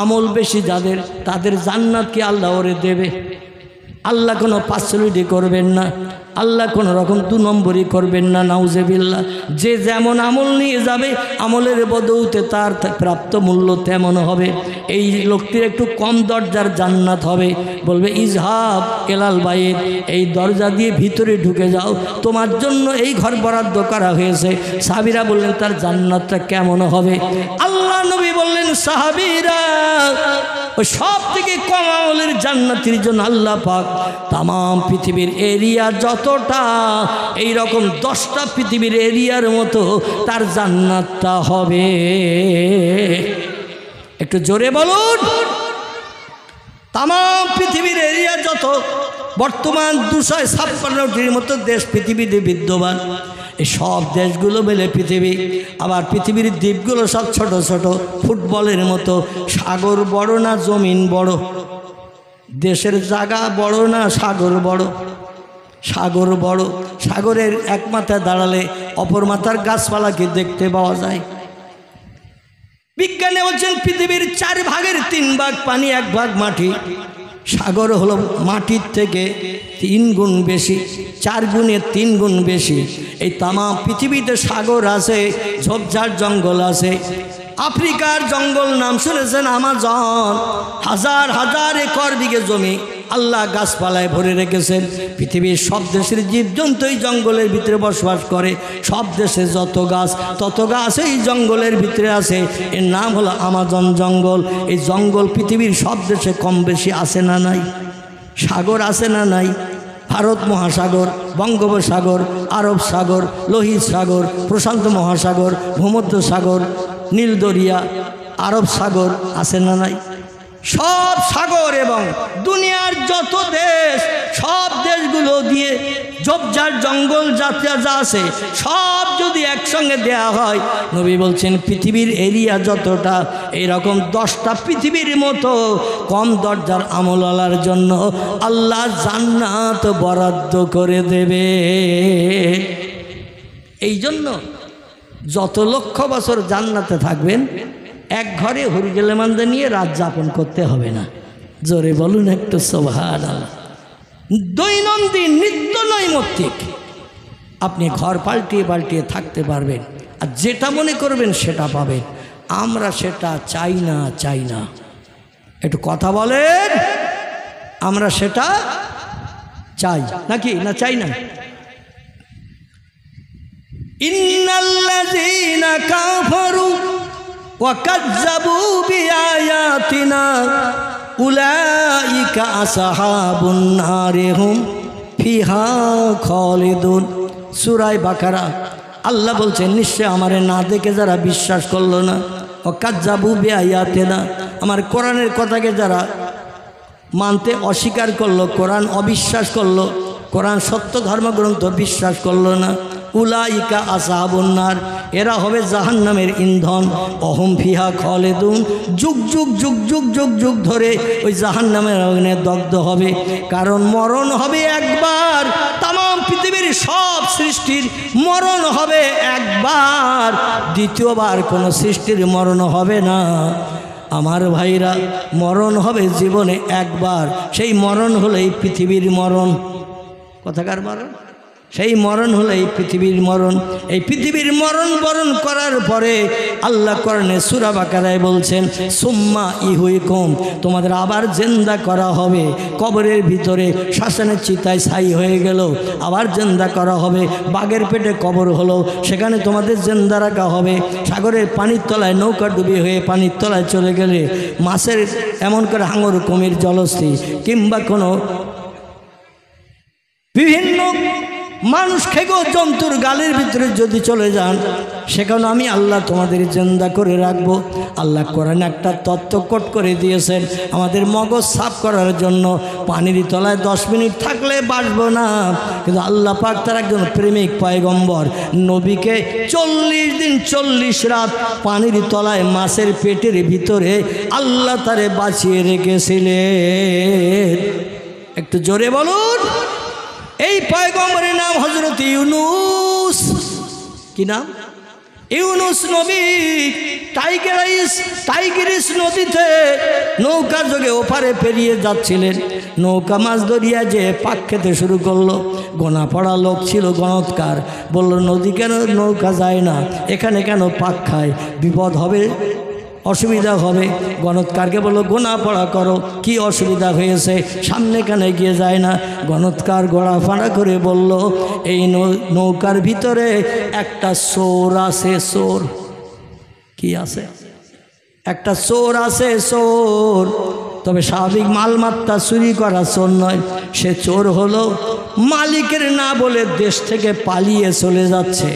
Speaker 1: আমল বেশি যাদের, তাদের জান্নাত কি আল্লাহ ওরে দেবে? আল্লাহ কোনো পার্সিয়ালিটি করবেন না, আল্লাহ কোনো রকম 2 নম্বরই করবেন না। নাউজুবিল্লাহ। যে যেমন আমল নিয়ে যাবে, আমলের বদৌলতে তার প্রাপ্ত মূল্য তেমন হবে। এই লোকটির একটু কম দরজার জান্নাত হবে। বলবে, ইজহাব এলাল বাইত, এই দরজা দিয়ে ভিতরে ঢুকে যাও, তোমার জন্য এই ঘর বরাদ্দ করা হয়েছে। সাহাবীরা বললেন, তার জান্নাতটা কেমন হবে? আল্লাহ নবী বললেন, সাহাবীরা, ওই সব থেকে কম আমলের জান্নাতের জন্য আল্লাহ পাক তাম পৃথিবীর এরিয়া যতটা, এই রকম 10টা পৃথিবীর এরিয়ার মতো তার জান্নাতটা হবে। একটু জোরে বলুন। তাম পৃথিবীর এরিয়া যত, বর্তমান 256টির মতো দেশ পৃথিবীতে বিদ্যমান। এই সব দেশগুলো মিলে পৃথিবী। আবার পৃথিবীর দ্বীপগুলো সব ছোট ছোট, ফুটবলের মতো। সাগর বড় না জমিন বড়? দেশের জায়গা বড় না সাগর বড়? সাগর বড়। সাগরের এক মাথায় দাঁড়ালে অপর মাথার গাছপালাকে দেখতে পাওয়া যায়। বিজ্ঞানী বলছেন, পৃথিবীর 4 ভাগের 3 ভাগ পানি, 1 ভাগ মাটি। সাগর হলো মাটির থেকে 3 গুণ বেশি, 4 গুণে 3 গুণ বেশি। এই তামাম পৃথিবীতে সাগর আছে, ঝোপঝাড় জঙ্গল আছে। আফ্রিকার জঙ্গল নাম শুনেছেন আমাজন, হাজার হাজার একর বিঘে জমি আল্লাহ গাছপালায় ভরে রেখেছেন। পৃথিবীর সব দেশের জীবজন্তু এই জঙ্গলের ভিতরে বসবাস করে। সব দেশে যত গাছ এই জঙ্গলের ভিতরে আছে। এর নাম হলো আমাজন জঙ্গল। এই জঙ্গল পৃথিবীর সব দেশে কম বেশি আছে না নাই? সাগর আছে না নাই? ভারত মহাসাগর, বঙ্গোপসাগর, আরব সাগর, লোহিত সাগর, প্রশান্ত মহাসাগর, ভূমধ্য সাগর, নীল দরিয়া, আরব সাগর আছে না নাই? সব সাগর এবং দুনিয়ার যত দেশ, সব দেশগুলো দিয়ে ঝোপঝাড় জঙ্গল জাতীয় যা আছে সব যদি একসঙ্গে দেয়া হয়, নবী বলছেন পৃথিবীর এরিয়া যতটা, এরকম 10টা পৃথিবীর মতো কম দরজার আমলওয়ালার জন্য আল্লাহ জান্নাত বরাদ্দ করে দেবে। এই জন্য যত লক্ষ বছর জান্নাতে থাকবেন, এক ঘরে হরিগেলেমান্দে নিয়ে রাত যাপন করতে হবে না। জোরে বলুন একটু সুবহানাল্লাহ। দৈনন্দিন নিত্য নৈমিত্তিক আপনি ঘর পাল্টিয়ে পাল্টিয়ে থাকতে পারবেন, আর যেটা মনে করবেন সেটা পাবেন। আমরা সেটা চাই না। একটু কথা বলেন, আমরা সেটা চাই নাকি না চাই না? ইন্নাল্লাযীনা কাফারু ওয়া কাযযাবু বিআয়াতিনা উলাইকা আসহাবুন নারি হুম ফিহা খালিদুন। সূরা বাকারা আল্লাহ বলছেন, নিশ্চয় আমারে না দেখে যারা বিশ্বাস করলো না, ওয়া কাযযাবু বিআয়াতিনা, আমার কোরআনের কথাকে যারা মানতে অস্বীকার করলো, কোরআন অবিশ্বাস করলো, কোরআন সত্য ধর্মগ্রন্থ বিশ্বাস করলো না, উলাইকা আসহাবুন নার, এরা হবে জাহান্নামের ইন্ধন। অহম ফিহা খালিদুন, যুগ যুগ যুগ যুগ যুগ যুগ ধরে ওই জাহান্নামের আগুনে দগ্ধ হবে। কারণ মরণ হবে একবার, তাম পৃথিবীর সব সৃষ্টির মরণ হবে একবার, দ্বিতীয়বার কোনো সৃষ্টির মরণ হবে না। আমার ভাইরা, মরণ হবে জীবনে একবার, সেই মরণ হলো এই পৃথিবীর মরণ। কথাকার মরণ, সেই মরণ হলো এই পৃথিবীর মরণ। এই পৃথিবীর মরণ বরণ করার পরে আল্লাহ কোরআনে সূরা বাকারায় বলছেন, সুম্মা ইহুইকুম, তোমাদের আবার জিন্দা করা হবে। কবরের ভিতরে শ্মশানের চিতায় ছাই হয়ে গেল, আবার জিন্দা করা হবে। বাঘের পেটে কবর হলো, সেখানে তোমাদের জিন্দা রাখা হবে। সাগরের পানির তলায় নৌকা ডুবি হয়ে পানির তলায় চলে গেলে মাছের এমন করে হাঙর কুমির জলস্থি কিংবা কোনো বিভিন্ন মানুষ খেগো জন্তুর গালের ভিতরে যদি চলে যান, সেখানে আমি আল্লাহ তোমাদের জিন্দা করে রাখবো। আল্লাহ কোরআনে একটা তত্ত্ব কোট করে দিয়েছেন আমাদের মগজ সাফ করার জন্য। পানির তলায় 10 মিনিট থাকলে বাঁচবো না, কিন্তু আল্লাহ পাক তার একজন প্রেমিক পয়গম্বর নবীকে 40 দিন 40 রাত পানির তলায় মাছের পেটের ভিতরে আল্লাহ তারে বাঁচিয়ে রেখেছিলেন। একটু জোরে বলুন। এই পয়গম্বরের নাম হযরত ইউনূস। কি নাম? ইউনূস নবী টাইগ্রিস নদীতে নৌকা যোগে ওপারে পেরিয়ে যাচ্ছিলেন। নৌকা মাছ ধরিয়া যে পাক খেতে শুরু করলো। গোনা পড়া লোক ছিল গণৎকার, বলল নদী কেন নৌকা যায় না, এখানে কেন পাক খায়, বিপদ হবে, অসুবিধা হবে। গণৎকারকে বললো গোনা পড়া করো, কি অসুবিধা হয়েছে, সামনে কেন এগিয়ে যায় না? গণৎকার গোড়া ফাড়া করে বলল, এই নৌকার ভিতরে একটা চোর আছে। চোর কি আছে? একটা চোর আছে, চোর। তবে স্বাভাবিক মালমাত্রা চুরি করা চোর নয়, সে চোর হলো মালিকের না বলে দেশ থেকে পালিয়ে চলে যাচ্ছে।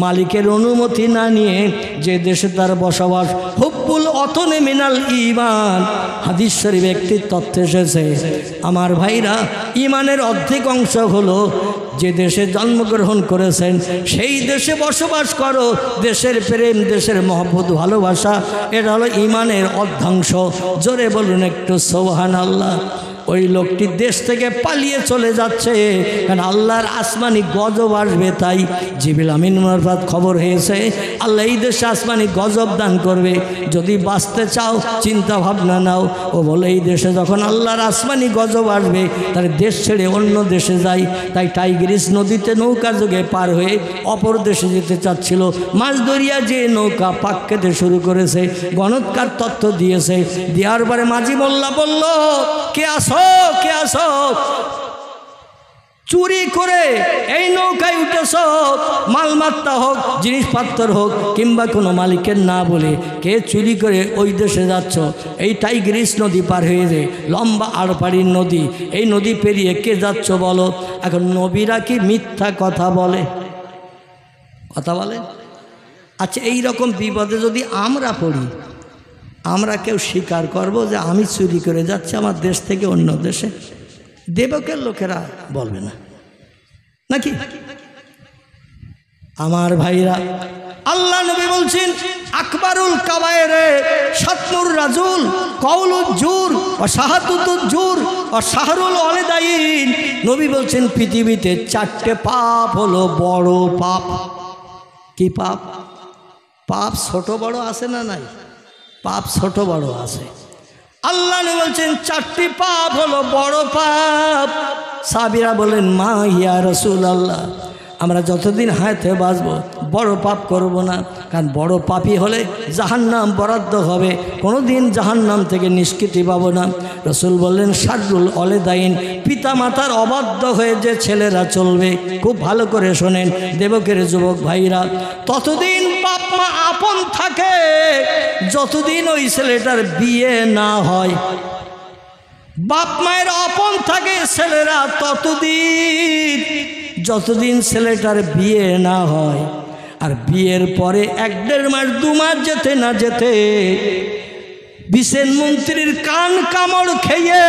Speaker 1: মালিকের অনুমতি না নিয়ে যে দেশে তার বসবাস। হুব্বুল অতনে মিনাল ঈমান, হাদিস শরীফে একটি তথ্য এসেছে। আমার ভাইরা, ঈমানের অর্ধেক অংশ হলো যে দেশে জন্মগ্রহণ করেছেন সেই দেশে বসবাস করো। দেশের প্রেম, দেশের মহব্বত, ভালোবাসা, এটা হলো ঈমানের অর্ধাংশ। জোরে বলুন একটু সুবহানাল্লাহ। ওই লোকটি দেশ থেকে পালিয়ে চলে যাচ্ছে, কারণ আল্লাহর আসমানি গজব আসবে। তাই জিবরিল আমিন মারফত খবর হয়েছে আল্লাহ এই দেশে আসমানি গজব দান করবে। যদি বাঁচতে চাও চিন্তা ভাবনা নাও। ও বলে এই দেশে যখন আল্লাহর আসমানি গজব আসবে তাহলে দেশ ছেড়ে অন্য দেশে যাই। তাই টাইগ্রিস নদীতে নৌকা যোগে পার হয়ে অপর দেশে যেতে চাচ্ছিল। মাছ দরিয়া যে নৌকা পাক খেতে শুরু করেছে, গণৎকার তথ্য দিয়েছে। দেওয়ার পরে মাঝি মোল্লা বলল, কে আসো কে আসো, চুরি করে এই নৌকায় উঠেছ, মালমাত্তা হোক জিনিসপত্র হোক কিংবা কোনো মালিকের না বলে কে চুরি করে ওই দেশে যাচ্ছ? এই টাইগ্রিস নদী পার হয়ে যায়, লম্বা আড়পাড়ির নদী, এই নদী পেরিয়ে কে যাচ্ছ বলো? এখন নবীরা কি মিথ্যা কথা বলে? কথা বলে? আচ্ছা, এই রকম বিপদে যদি আমরা পড়ি, আমরা কেউ স্বীকার করব যে আমি চুরি করে যাচ্ছি আমার দেশ থেকে অন্য দেশে? দেবকের লোকেরা বলবে না নাকি? আমার ভাইরা, আল্লাহ নবী বলছেন আকবরুল কাবায়েরে শাতমুর রাজুল কওলুজ জুর ও শাহাদাতুজ জুর ও শাহরুল ওয়ালিদাইন। নবী বলছেন পৃথিবীতে 4টে পাপ হলো বড় পাপ। কি পাপ? পাপ ছোট বড় আছে না নাই? পাপ ছোট বড় আছে। আল্লাহ নবী বলছেন 4টি পাপ হলো বড় পাপ। সাহাবীরা বলেন মা ইয়া রাসূলুল্লাহ, আমরা যতদিন হায়াতে বাঁচব বড় পাপ করব না, কারণ বড় পাপী হলে জাহান্নাম বরাদ্দ হবে, কোনো দিন জাহান্নাম থেকে নিষ্কৃতি পাবো না। রাসূল বললেন শাররুল ওয়ালিদাইন, পিতা মাতার অবাধ্য হয়ে যে ছেলেরা চলবে। খুব ভালো করে শোনেন দেবকের যুবক ভাইরা, ততদিন বাপ মা আপন থাকে যতদিন ওই ছেলেটার বিয়ে না হয়। বাপ মায়ের আপন থাকে ছেলেরা ততদিন যতদিন ছেলেটার বিয়ে না হয়। আর বিয়ের পরে 1-1.5 মাস 2 মাস যেতে না যেতে বিশেন মন্ত্রীর কান কামড় খেয়ে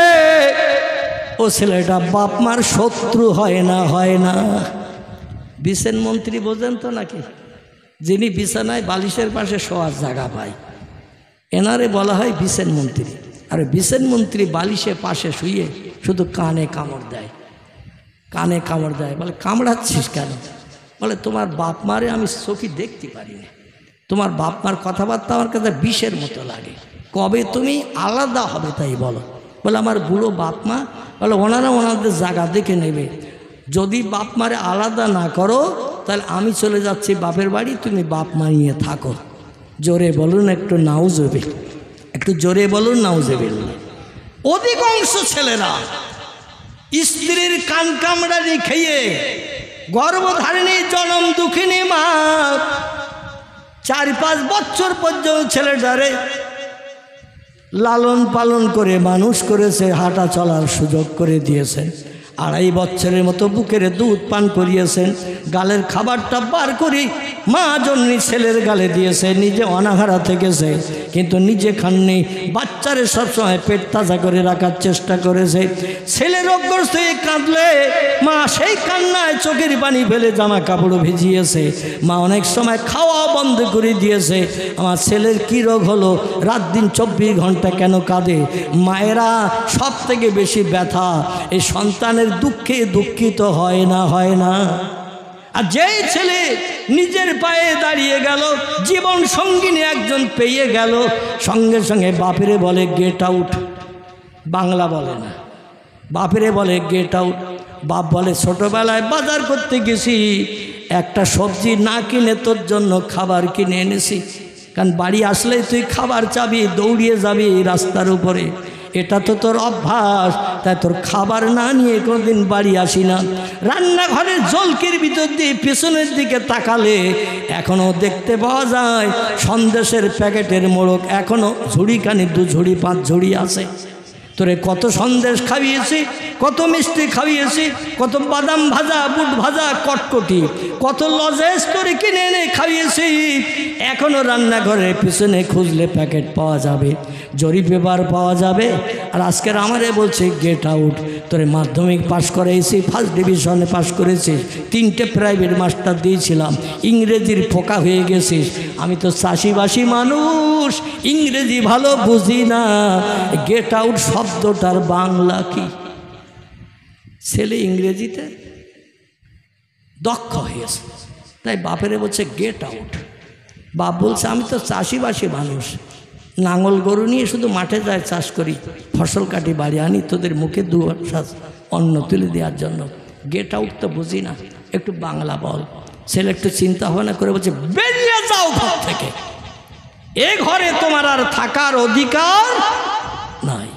Speaker 1: ও ছেলেটা বাপ মার শত্রু হয় না? হয় না? বিশেন মন্ত্রী বোঝেন তো নাকি? যিনি বিছানায় বালিশের পাশে শোয়ার জায়গা পায়, এনারে বলা হয় বিশেন মন্ত্রী। আর বিশেন মন্ত্রী বালিশের পাশে শুয়ে শুধু কানে কামড় দেয়, কানে কামড় দেয়। বলে কামড়াচ্ছিস কেন? বলে তোমার বাপ মারে আমি চোখে দেখতে পারি না, তোমার বাপ মার কথাবার্তা আমার কাছে বিষের মতো লাগে, কবে তুমি আলাদা হবে তাই বলো। বলে আমার বুড়ো বাপ মা, বলে ওনারা ওনাদের জায়গা দেখে নেবে, যদি বাপ মারে আলাদা না করো তাহলে আমি চলে যাচ্ছি বাপের বাড়ি, তুমি বাপ মা নিয়ে থাকো। জোরে বলুন একটু নাউজুবিল, একটু জোরে বলুন নাউজুবিল্লাহ। অধিকাংশ ছেলেরা স্ত্রীর কান কামড়ানি খেয়ে গর্ভধারিণী জনম দুঃখিনী মা 4-5 বছর পর্যন্ত ছেলেটারে লালন পালন করে মানুষ করেছে, হাঁটা চলার সুযোগ করে দিয়েছেন। 2.5 বছরের মতো বুকের দুধ পান করিয়েছেন, গালের খাবারটা বার করি মা জন্যই ছেলের গালে দিয়েছে, নিজে অনাহারা থেকেছে কিন্তু নিজে খাননি। বাচ্চারে সবসময় পেট তাজা করে রাখার চেষ্টা করেছে। ছেলে রোগগ্রস্ত হয়ে কাঁদলে মা সেই কান্নায় চোখের পানি ফেলে জামা কাপড় ভিজিয়েছে। মা অনেক সময় খাওয়া বন্ধ করে দিয়েছে। আমার ছেলের কী রোগ হলো, রাত দিন 24 ঘন্টা কেন কাঁদে? মায়েরা সব থেকে বেশি ব্যথা এই সন্তানের দুঃখে দুঃখিত হয় না? হয় না? আর যেই ছেলে নিজের পায়ে দাঁড়িয়ে গেল, জীবন সঙ্গিনী একজন পেয়ে গেল, সঙ্গে সঙ্গে বাপেরে বলে গেট আউট। বাংলা বলে না, বাপেরে বলে গেট আউট। বাপ বলে ছোটবেলায় বাজার করতে গেছি, একটা সবজি না কিনে তোর জন্য খাবার কিনে এনেছি, কারণ বাড়ি আসলেই তুই খাবার চাবি, দৌড়িয়ে যাবি রাস্তার উপরে, এটা তো তোর অভ্যাস, তাই তোর খাবার না নিয়ে কোনোদিন বাড়ি আসি না। রান্নাঘরের জলকির ভিতর দিয়ে পেছনের দিকে তাকালে এখনও দেখতে পাওয়া যায় সন্দেশের প্যাকেটের মোড়ক, এখনও ঝুড়িখানি 2 ঝুড়ি 5 ঝুড়ি আছে। তোরে কত সন্দেশ খাইয়েছি, কত মিষ্টি খাইয়েছি, কত বাদাম ভাজা, বুট ভাজা, কটকটি, কত লজেস তোরে কিনে এনে খাইয়েছি, এখনও রান্নাঘরের পিছনে খুঁজলে প্যাকেট পাওয়া যাবে, জরি পেপার পাওয়া যাবে। আর আজকের আমারে বলছে গেট আউট। তোরে মাধ্যমিক পাশ করেছি, ফার্স্ট ডিভিশনে পাশ করেছিস, 3টে প্রাইভেট মাস্টার দিয়েছিলাম, ইংরেজির ফোকা হয়ে গেছিস। আমি তো চাষিবাসী মানুষ, ইংরেজি ভালো বুঝি না। গেট আউট শব্দটার বাংলা কি? ছেলে ইংরেজিতে দক্ষ হয়েছে, তাই বাপেরে বলছে গেট আউট। বাপ বলছে আমি তো চাষিবাসী মানুষ, নাঙল গরু নিয়ে শুধু মাঠে যায়, চাষ করি, ফসল কাটি, বাড়ি আনি, তোদের মুখে দু অন্ন তুলে দেওয়ার জন্য। গেট আউট তো বুঝি না, একটু বাংলা বল। ছেলে একটু চিন্তা ভাবনা করে বলছে বেরিয়ে যাও ঘর থেকে, এ ঘরে তোমার আর থাকার অধিকার নাই।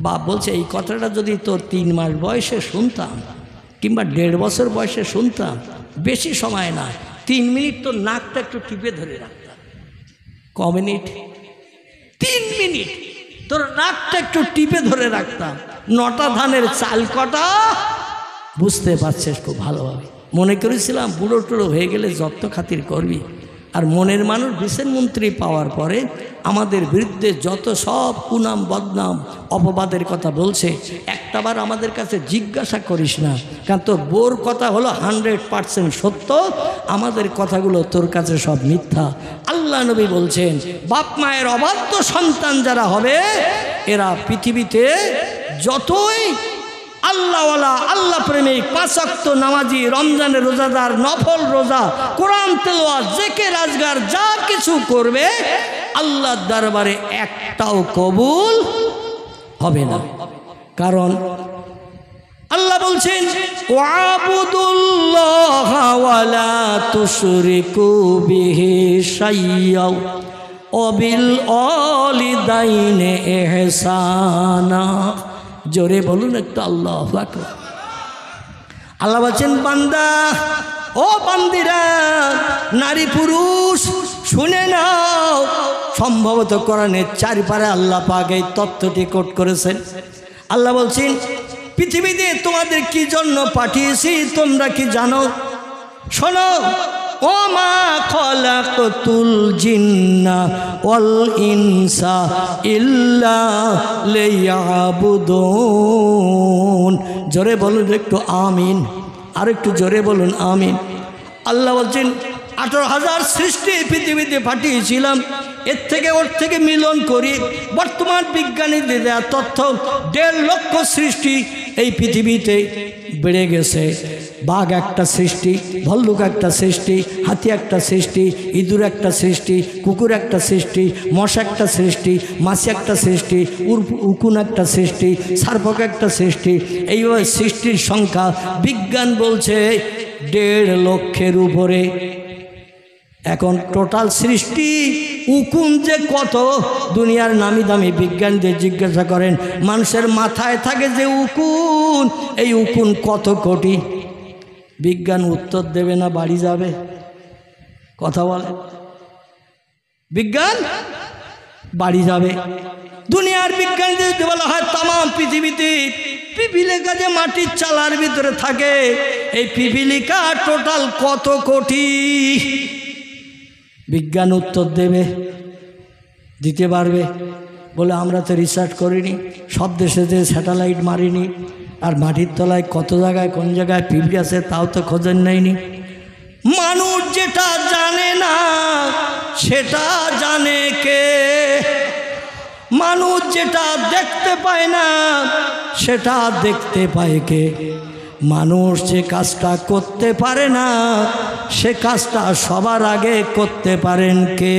Speaker 1: বাপ বলছে এই কথাটা যদি তোর 3 মাস বয়সে শুনতাম কিংবা 1.5 বছর বয়সে শুনতাম, বেশি সময় না, 3 মিনিট তোর নাকটা একটু টিপে ধরে রাখতাম। ক মিনিট? 3 মিনিট তোর নাকটা একটু টিপে ধরে রাখতাম। 9টা ধানের চাল কটা বুঝতে পারছিস খুব ভালোভাবে। মনে করেছিলাম বুড়ো টুড়ো হয়ে গেলে যত্ন খাতির করবি। আর মনের মানুষ বিশেষ মন্ত্রী পাওয়ার পরে আমাদের বিরুদ্ধে যত সব কুনাম বদনাম অপবাদের কথা বলছে, একটাবার আমাদের কাছে জিজ্ঞাসা করিস না, কারণ তোর বোর কথা হলো 100% সত্য, আমাদের কথাগুলো তোর কাছে সব মিথ্যা। আল্লাহ নবী বলছেন বাপ মায়ের অবাধ্য সন্তান যারা হবে এরা পৃথিবীতে যতই আল্লাহওয়ালা, আল্লাহ প্রেমিক, 5 ওয়াক্ত নামাজি, রমজানের রোজাদার, নফল রোজা, কোরআন তেলাওয়াত, জিকির আজগার যা কিছু করবে আল্লাহর দরবারে একটাও কবুল হবে না। কারণ আল্লাহ বলছেন ওয়াবুদুল্লাহ ওয়ালা তুশরিকু বিহি শাইয়্যা ওয়া বিল ওয়ালিদাইনি ইহসানা। জোরে বলুন একটু আল্লাহু আকবার। আল্লাহ বলছেন বান্দা, ও বান্দিরা, নারী পুরুষ শুনে নাও। সম্ভবত কোরআনের 4 পারে আল্লাহ পাক এই তত্ত্বটি কোট করেছেন। আল্লাহ বলছেন পৃথিবীতে তোমাদের কি জন্য পাঠিয়েছি তোমরা কি জানো? শোনো, ওমা খলাকতুল জিন্না ওয়াল ইনসা ইল্লা লিয়াবুদুন। জোরে বলুন একটু আমিন, আর একটু জোরে বলুন আমিন। আল্লাহ বলছেন 18,000 সৃষ্টি পৃথিবীতে পাঠিয়েছিলাম, এর থেকে ওর থেকে মিলন করি বর্তমান বিজ্ঞানীদের দেওয়া তথ্য 1.5 লক্ষ সৃষ্টি এই পৃথিবীতে বেড়ে গেছে। বাঘ একটা সৃষ্টি, ভল্লুক একটা সৃষ্টি, হাতি একটা সৃষ্টি, ইঁদুর একটা সৃষ্টি, কুকুর একটা সৃষ্টি, মশা একটা সৃষ্টি, মাছি একটা সৃষ্টি, উকুন একটা সৃষ্টি, সার্পক একটা সৃষ্টি। এইভাবে সৃষ্টির সংখ্যা বিজ্ঞান বলছে 1.5 লক্ষের উপরে। এখন টোটাল সৃষ্টি উকুন যে কত, দুনিয়ার নামি দামি বিজ্ঞানীদের জিজ্ঞাসা করেন মানুষের মাথায় থাকে যে উকুন, এই উকুন কত কোটি? বিজ্ঞান উত্তর দেবে না, বাড়ি যাবে। কথা বলে বিজ্ঞান বাড়ি যাবে। দুনিয়ার বিজ্ঞানীদের যদি বলা হয় তামাম পৃথিবীতে পিপিলিকা যে মাটির চালার ভিতরে থাকে, এই পিপিলিকা টোটাল কত কোটি? বিজ্ঞান উত্তর দেবে, দিতে পারবে? বলে আমরা তো রিসার্চ করিনি, সব দেশে যে স্যাটেলাইট মারিনি, আর মাটির তলায় কত জায়গায় কোন জায়গায় পিঁপড়ে আছে তাও তো খোঁজেন নেয়নি। মানুষ যেটা জানে না সেটা জানে কে? মানুষ যেটা দেখতে পায় না সেটা দেখতে পায় কে? মানুষ যে কাজটা করতে পারে না সে কাজটা সবার আগে করতে পারেন কে?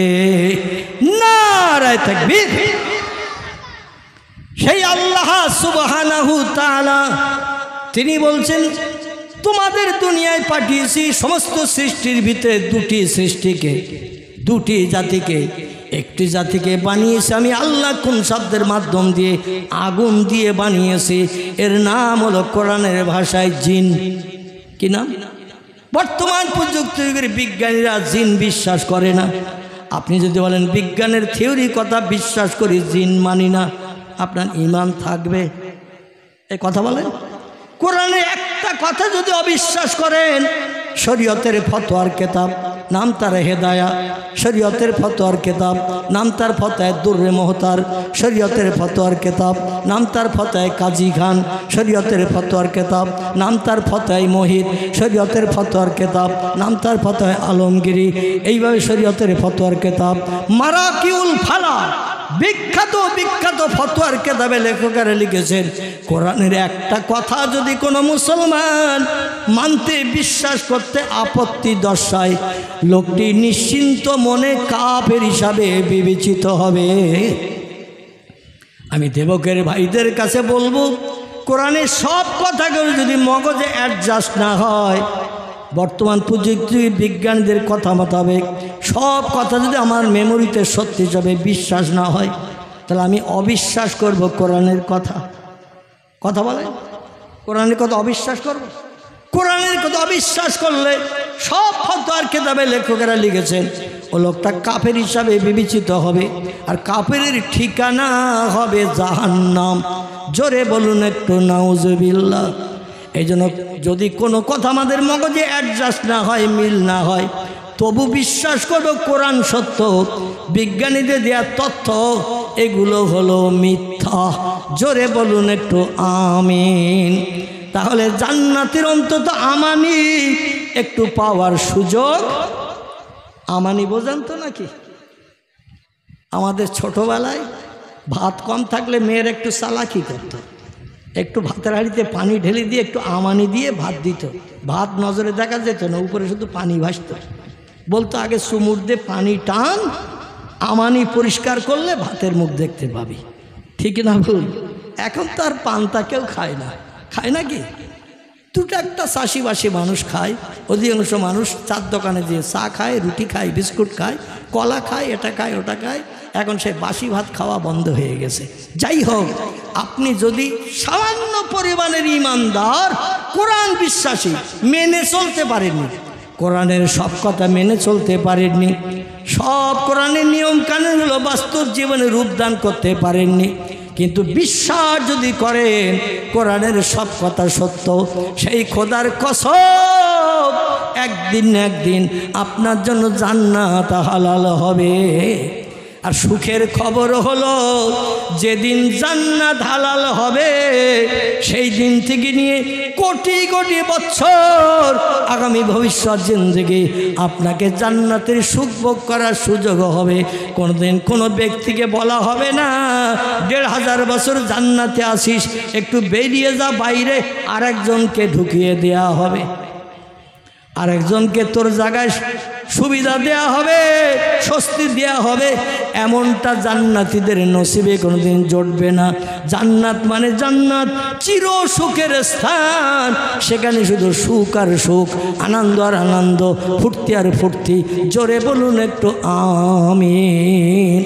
Speaker 1: নারায়ে তাকবীর। সেই আল্লাহ সুবহানাহু তাআলা তিনি বলছেন তোমাদের দুনিয়ায় পাঠিয়েছি সমস্ত সৃষ্টির ভিতরে 2টি সৃষ্টিকে, 2টি জাতিকে। একটি জাতিকে বানিয়েছি আমি আল্লাহ কোন শব্দের মাধ্যম দিয়ে? আগুন দিয়ে বানিয়েছি। এর নাম হলো কোরআনের ভাষায় জিন। কি নাম? বর্তমান প্রযুক্তির বিজ্ঞানীরা জিন বিশ্বাস করে না। আপনি যদি বলেন বিজ্ঞানের থিওরি কথা বিশ্বাস করি, জিন মানি না, আপনার ঈমান থাকবে? এই কথা বলেন। কোরআনে একটা কথা যদি অবিশ্বাস করেন শরীয়তের ফতোয়ার কিতাব, নাম তার হেদায়া। শরীয়তের ফতোয়ার কিতাব, নাম তার ফতোয়া দুররে মুহতার। শরীয়তের ফতোয়ার কিতাব, নাম তার ফতোয়া কাজী খান। শরীয়তের ফতোয়ার কিতাব, নাম তার ফতোয়া মহিত। শরীয়তের ফতোয়ার কিতাব, নাম তার ফতোয়া আলমগিরি। এইভাবে শরীয়তের ফতোয়ার কিতাব মারাকিউল ফালা, বিখ্যাত বিখ্যাত ফতোয়ার কিতাবে লেখকেরা লিখেছেন, কোরআনের একটা কথা যদি কোনো মুসলমান মানতে বিশ্বাস করতে আপত্তি দর্শায়, লোকটি নিশ্চিন্ত মনে কাফের হিসাবে বিবেচিত হবে। আমি দেবকের ভাইদের কাছে বলবো, কোরআনের সব কথাগুলো যদি মগজে অ্যাডজাস্ট না হয়, বর্তমান প্রযুক্তি বিজ্ঞানীদের কথা মোতাবেক সব কথা যদি আমার মেমোরিতে সত্যি হিসাবে বিশ্বাস না হয়, তাহলে আমি অবিশ্বাস করব কোরআনের কথা। কথা বলে কোরআনের কথা অবিশ্বাস করব? কোরআনের কথা অবিশ্বাস করলে সব ফতোয়ার কিতাবে লেখকেরা লিখেছেন ও লোকটা কাফের হিসাবে বিবেচিত হবে, আর কাফেরের ঠিকানা হবে জাহান্নাম। জোরে বলুন একটু নাউজুবিল্লাহ। এই জন্য যদি কোনো কথা আমাদের মগজে অ্যাডজাস্ট না হয়, মিল না হয়, তবু বিশ্বাস করবো কোরআন সত্য, বিজ্ঞানীদের দেওয়া তথ্য এগুলো হলো মিথ্যা। জোরে বলুন একটু আমিন। তাহলে জান্নাতের অন্তত আমানি একটু পাওয়ার সুযোগ। আমানি বোঝেন তো নাকি? আমাদের ছোটবেলায় ভাত কম থাকলে মেয়ের একটু চালাকি করত, একটু ভাতের হাঁড়িতে পানি ঢেলে দিয়ে একটু আমানি দিয়ে ভাত দিত। ভাত নজরে দেখা যেত না, উপরে শুধু পানি ভাসত। বলতো আগে চুমুর দিয়ে পানি টান, আমানি পরিষ্কার করলে ভাতের মুখ দেখতে পাবি। ঠিক না ভুল? এখন তো আর পান্তা কেউ খায় না, খায় নাকি? দুটো একটা চাষিবাসী মানুষ খায়, অধিকাংশ মানুষ চার দোকানে দিয়ে চা খায়, রুটি খায়, বিস্কুট খায়, কলা খায়, এটা খায় ওটা খায়। এখন সে বাসি ভাত খাওয়া বন্ধ হয়ে গেছে। যাই হোক, আপনি যদি সামান্য পরিমাণের ইমানদার, কোরআন বিশ্বাসী, মেনে চলতে পারেননি, কোরআনের সব কথা মেনে চলতে পারেননি, সব কোরআনের নিয়ম কানুনগুলো বাস্তব জীবনে রূপদান করতে পারেননি, কিন্তু বিশ্বাস যদি করেন কোরআনের সব কথা সত্য, সেই খোদার কসম একদিন না একদিন আপনার জন্য জান্নাত হালাল হবে। আর সুখের খবর হলো, যেদিন জান্নাত হালাল হবে সেই দিন থেকে নিয়ে কোটি কোটি বছর আগামী ভবিষ্যৎ জিন্দেগি আপনাকে জান্নাতের সুখ ভোগ করার সুযোগ হবে। কোনোদিন কোনো ব্যক্তিকে বলা হবে না ১৫০০ বছর জান্নাতে আসিস, একটু বেরিয়ে যা বাইরে, আরেকজনকে ঢুকিয়ে দেয়া হবে, আরেকজনকে তোর জায়গায় সুবিধা দেয়া হবে, স্বস্তি দেয়া হবে। এমনটা জান্নাতীদের নসিবে কোনোদিন জুটবে না। জান্নাত মানে জান্নাত, চির সুখের স্থান। সেখানে শুধু সুখ আর সুখ, আনন্দ আর আনন্দ, ফুর্তি আর ফুর্তি। জোরে বলুন একটু আমিন।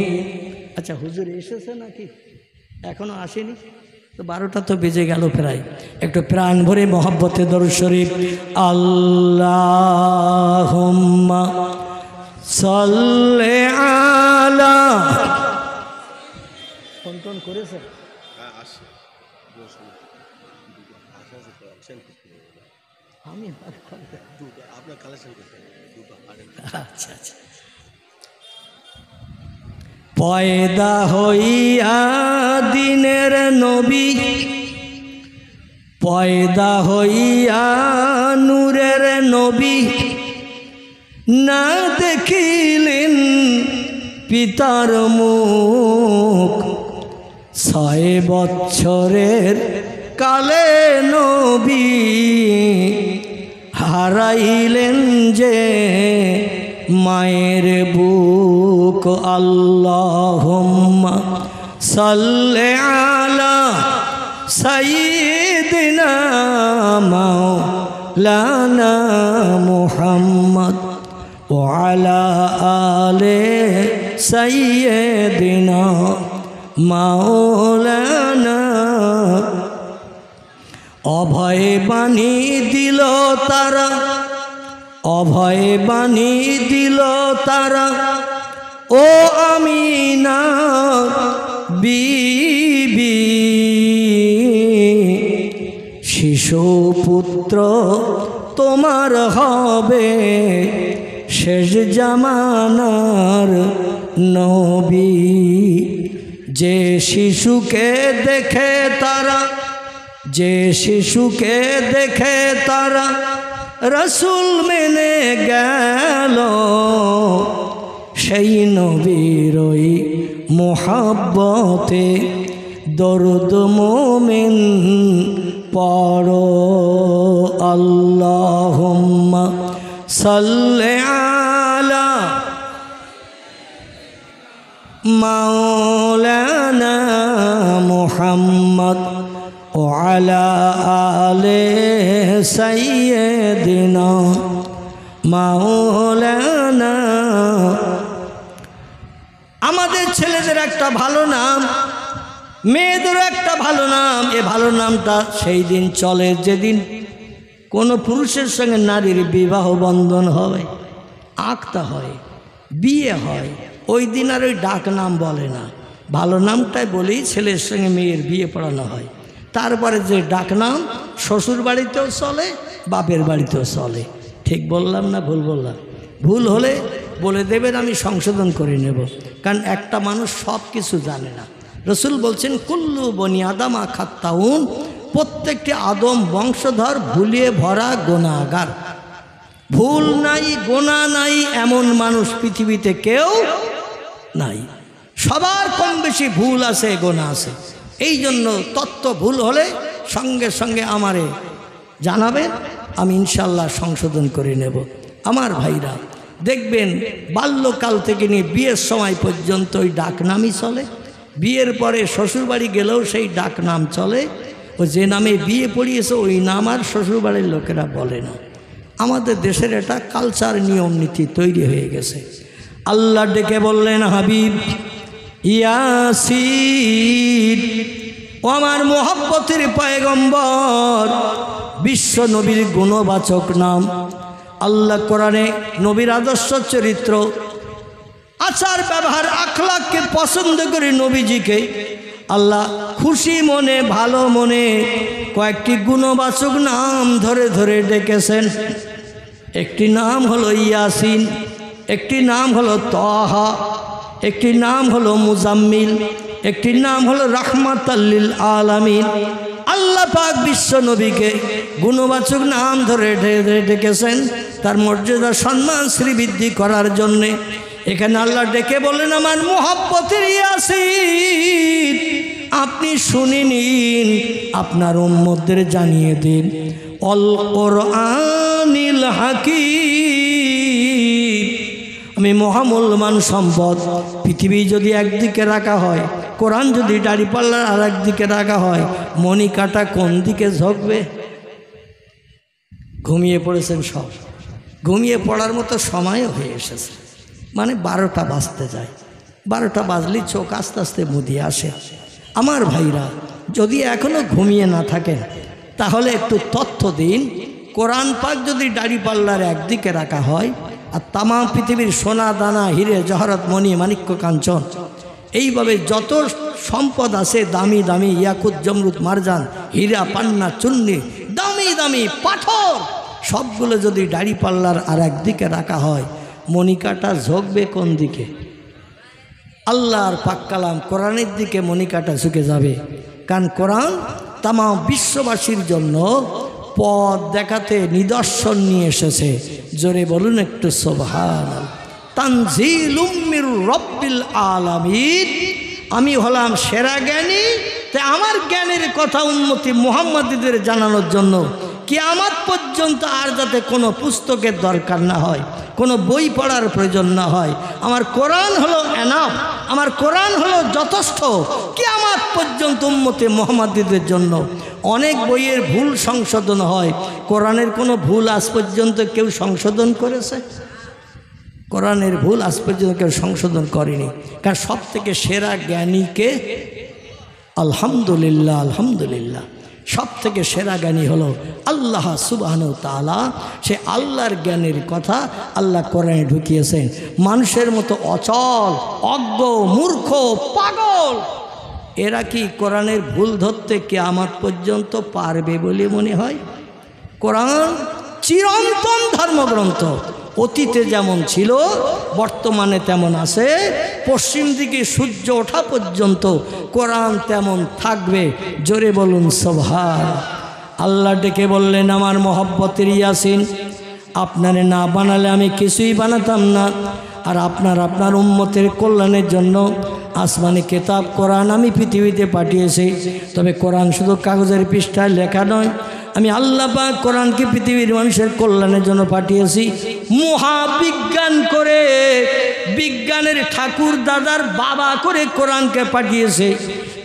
Speaker 1: আচ্ছা, হুজুর এসেছে নাকি? এখনো আসেনি তো? 12টা তো বেজে গেল প্রায়। একটু প্রাণ ভরে মহব্বতে দরুদ শরীফ। আল্লাহুম্মা সাল্লি আলা। ফোন করেছে? আমি আচ্ছা আচ্ছা। পয়দা হইয়া দিনের নবী, পয়দা হইয়া নূরের নবী, না দেখিলেন পিতার মুখ। 6 বৎসরের কালে নবী হারাইলেন যে মায়ের বুক। আল্লাহুম্মা সাল্লি আলা সাইয়্যিদিনা মাওলানা মুহাম্মদ ওয়া আলা আলি সাইয়্যিদিনা মাওলানা। অভয় বাণী দিল তারা, অভয় বাণী দিল তারা, ও আমিনা বিবি। শিশু সুপুত্র তোমার হবে শেষ জামানার নবী। যে শিশুকে দেখে তারা রসুল মেনে গেল, সেই নবীর ওই মোহাব্বতে দরুদ মোমিন পড়ো। আল্লাহুম্মা সাল্লি আলা মাওলানা মুহাম্মদ ও আলা আলে সাইয়্যিদিনা মাওলানা। আমাদের ছেলেদের একটা ভালো নাম, মেয়েদের একটা ভালো নাম। এ ভালো নামটা সেই দিন চলে যেদিন কোনো পুরুষের সঙ্গে নারীর বিবাহ বন্ধন হয়, আঁকতা হয়, বিয়ে হয়, ওই দিন আর ওই ডাক নাম বলে না, ভালো নামটাই বলেই ছেলের সঙ্গে মেয়ের বিয়ে পড়ানো হয়। তারপরে যে ডাক নাম শ্বশুর বাড়িতেও চলে, বাপের বাড়িতেও চলে। ঠিক বললাম না ভুল বললাম? ভুল হলে বলে দেবেন, আমি সংশোধন করে নেব, কারণ একটা মানুষ সব কিছু জানে না। রসুল বলছেন কুল্লু বনি আদমা খাত্তাউন, প্রত্যেকটি আদম বংশধর ভুলিয়ে ভরা গোনাগার। ভুল নাই, গোনা নাই এমন মানুষ পৃথিবীতে কেউ নাই। সবার কম বেশি ভুল আছে, গোনা আছে। এই জন্য তত্ত্ব ভুল হলে সঙ্গে সঙ্গে আমারে জানাবেন, আমি ইনশাল্লাহ সংশোধন করে নেব। আমার ভাইরা দেখবেন বাল্যকাল থেকে নিয়ে বিয়ের সময় পর্যন্ত ওই ডাক নামই চলে। বিয়ের পরে শ্বশুরবাড়ি গেলেও সেই ডাক নাম চলে। ও যে নামে বিয়ে পড়িয়েছে ওই নাম আর শ্বশুরবাড়ির লোকেরা বলে না। আমাদের দেশের এটা কালচার, নিয়ম নীতি তৈরি হয়ে গেছে। আল্লাহ ডেকে বললেন, হাবিব ইয়াসিন, ও আমার মোহাব্বতের পয়গম্বর, বিশ্ব নবীর গুণবাচক নাম। আল্লাহ কোরআনে নবীর আদর্শ চরিত্র, আচার ব্যবহার, আখলাককে পছন্দ করে নবীজিকে আল্লাহ খুশি মনে, ভালো মনে কয়েকটি গুণবাচক নাম ধরে ধরে ডেকেছেন। একটি নাম হলো ইয়াসিন, একটি নাম হলো তাহা, একটি নাম হলো মুজাম্মিল, একটি নাম হলো রাহমাতাল লিল আলামিন। আল্লাহ পাক বিশ্ব নবীকে গুণবাচক নাম ধরে ডেকেছেন তার মর্যাদা, সম্মান, শ্রীবৃদ্ধি করার জন্যে। এখানে আল্লাহ ডেকে বলেন, আমার মোহাব্বতের ইয়াসিন, আপনি শুনে নিন, আপনার উম্মতদের জানিয়ে দিন। অল কোরআনিল হাকিম, আমি মহামূল্যবান সম্পদ। পৃথিবী যদি একদিকে রাখা হয়, কোরআন যদি দাড়িপাল্লার আর একদিকে রাখা হয়, মণিকাটা কোন দিকে ঝুঁকবে? ঘুমিয়ে পড়েছেন সব, ঘুমিয়ে পড়ার মতো সময়ও হয়ে এসেছে। মানে 12টা বাজতে যায়, 12টা বাজলেই চোখ আস্তে আস্তে মুদিয়ে আসে। আমার ভাইরা যদি এখনও ঘুমিয়ে না থাকেন তাহলে একটু তথ্য দিন। কোরআন পাক যদি দাড়িপাল্লার একদিকে রাখা হয় আর তামাম পৃথিবীর সোনা দানা, হিরে জহরত, মণি, মাণিক্য, কাঞ্চন, এইভাবে যত সম্পদ আছে, দামি দামি ইয়াকুত, জমরুদ, মারজান, হীরা, পান্না, চুন্নি, দামি দামি পাথর, সবগুলো যদি দাড়িপাল্লার আর একদিকে রাখা হয়, মণিকাটা ঝুঁকবে কোন দিকে? আল্লাহর পাক কালাম কোরআনের দিকে মণিকাটা ঝুঁকে যাবে। কারণ কোরআন তামাম বিশ্ববাসীর জন্য পথ দেখাতে নিদর্শন নিয়ে এসেছে। জোরে বলুন একটু সুবহানাল্লাহ। তানজিলুম মির রাব্বিল আলামিন, আমি হলাম সেরা জ্ঞানী, তাই আমার জ্ঞানের কথা উম্মতি মুহাম্মাদীদের জানানোর জন্য কিয়ামত পর্যন্ত আর যাতে কোনো পুস্তকের দরকার না হয়, কোনো বই পড়ার প্রয়োজন না হয়। আমার কোরআন হলো এনাফ, আমার কোরআন হলো যথেষ্ট কিয়ামত পর্যন্ত উম্মতে মুহাম্মাদীদের জন্য। অনেক বইয়ের ভুল সংশোধন হয়, কোরআনের কোনো ভুল আজ পর্যন্ত কেউ সংশোধন করেছে? কোরআনের ভুল আজ পর্যন্ত কেউ সংশোধন করেনি। কারণ সব থেকে সেরা জ্ঞানীকে, আলহামদুলিল্লাহ আলহামদুলিল্লাহ, সব থেকে সেরা জ্ঞানী হলো আল্লাহ সুবহানাহু তাআলা। সে আল্লাহর জ্ঞানের কথা আল্লাহ কোরআনে ঢুকিয়েছেন। মানুষের মতো অচল, অজ্ঞ, মূর্খ, পাগল এরা কি কোরআনের ভুল ধরতে কিয়ামত পর্যন্ত পারবে বলে মনে হয়? কোরআন চিরন্তন ধর্মগ্রন্থ, অতীতে যেমন ছিল বর্তমানে তেমন আছে, পশ্চিম দিকে সূর্য ওঠা পর্যন্ত কোরআন তেমন থাকবে। জোরে বলুন সুবহান। আল্লাহ ডেকে বললেন, আমার মহব্বতের ইয়াসিন, আপনারে না বানালে আমি কিছুই বানাতাম না। আর আপনার উম্মতের কল্যাণের জন্য আসমানি কিতাব কোরআন আমি পৃথিবীতে পাঠিয়েছি। তবে কোরআন শুধু কাগজের পৃষ্ঠায় লেখা নয়, আমি আল্লাহ পাক কোরআনকে পৃথিবীর মানুষের কল্যাণের জন্য পাঠিয়েছি। মহাবিজ্ঞান করে, বিজ্ঞানের ঠাকুর দাদার বাবা করে কোরআনকে পাঠিয়েছে।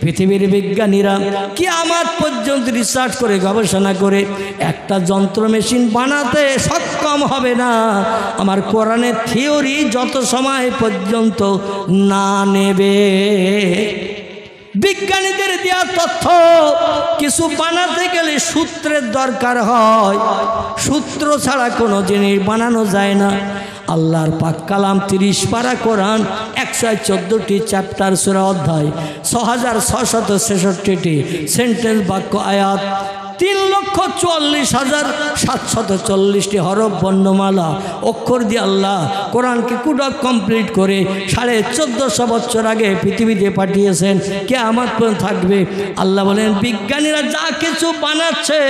Speaker 1: পৃথিবীর বিজ্ঞানীরা কিয়ামত পর্যন্ত রিসার্চ করে, গবেষণা করে একটা যন্ত্র মেশিন বানাতে সক্ষম হবে না আমার কোরআনের থিওরি যত সময় পর্যন্ত না নেবে। বিজ্ঞানীদের দেওয়া তথ্য, কিছু বানাতে গেলে সূত্রের দরকার হয়, সূত্র ছাড়া কোনো জিনিস বানানো যায় না। আল্লাহর পাক কালাম 30 পারা কোরআন, 114টি চ্যাপ্টার সূরা অধ্যায়, 6666টি সেন্টেন্স বাক্য আয়াত, 3,44,740টি হরফ বর্ণমালা অক্ষর দিয়ে আল্লাহ কোরআনকে কুডক কমপ্লিট করে 1450 বছর আগে পৃথিবীতে পাঠিয়েছেন। কিয়ামত পর্যন্ত থাকবে। আল্লাহ বলেন, বিজ্ঞানীরা যা কিছু বানাচ্ছে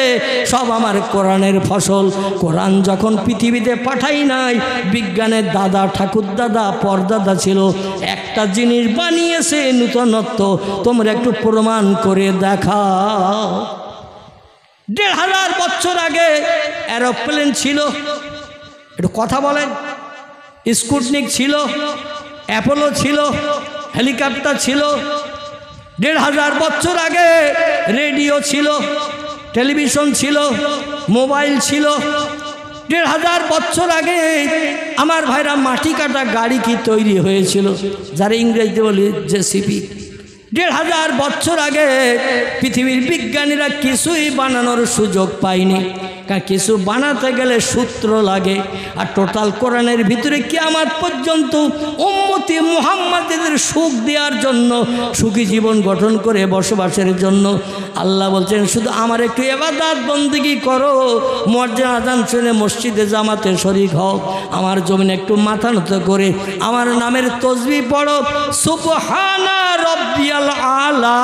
Speaker 1: সব আমার কোরআনের ফসল। কোরআন যখন পৃথিবীতে পাঠাই নাই, বিজ্ঞানের দাদা ঠাকুর দাদা পরদাদা ছিল, একটা জিনিস বানিয়েছে নূতনত্ব, তোমরা একটু প্রমাণ করে দেখাও। 1500 বছর আগে এরোপ্লেন ছিল, একটু কথা বলেন। স্পুটনিক ছিল, অ্যাপোলো ছিল, হেলিকপ্টার ছিল। 1500 বছর আগে রেডিও ছিল, টেলিভিশন ছিল, মোবাইল ছিল। 1500 বছর আগে আমার ভাইরা মাটি কাটা গাড়ি কি তৈরি হয়েছিল, যারা ইংরেজিতে বলি জেসিপি। 1500 বছর আগে পৃথিবীর বিজ্ঞানীরা কিছুই বানানোর সুযোগ পায়নি, কারণ কিছু বানাতে গেলে সূত্র লাগে। আর টোটাল কোরআনের ভিতরে কিয়ামত পর্যন্ত উম্মতি মুহাম্মাদের সুখ দেওয়ার জন্য, সুখী জীবন গঠন করে বসবাসের জন্য আল্লাহ বলছেন, শুধু আমার একটু ইবাদত বন্দেগী করো, মসজিদে আযান শুনে মসজিদে জামাতে শরীক হও, আমার জমিনে একটু মাথা নত করে আমার নামের তসবিহ পড়ো, সুবহানা রব্বিয়াল আলা,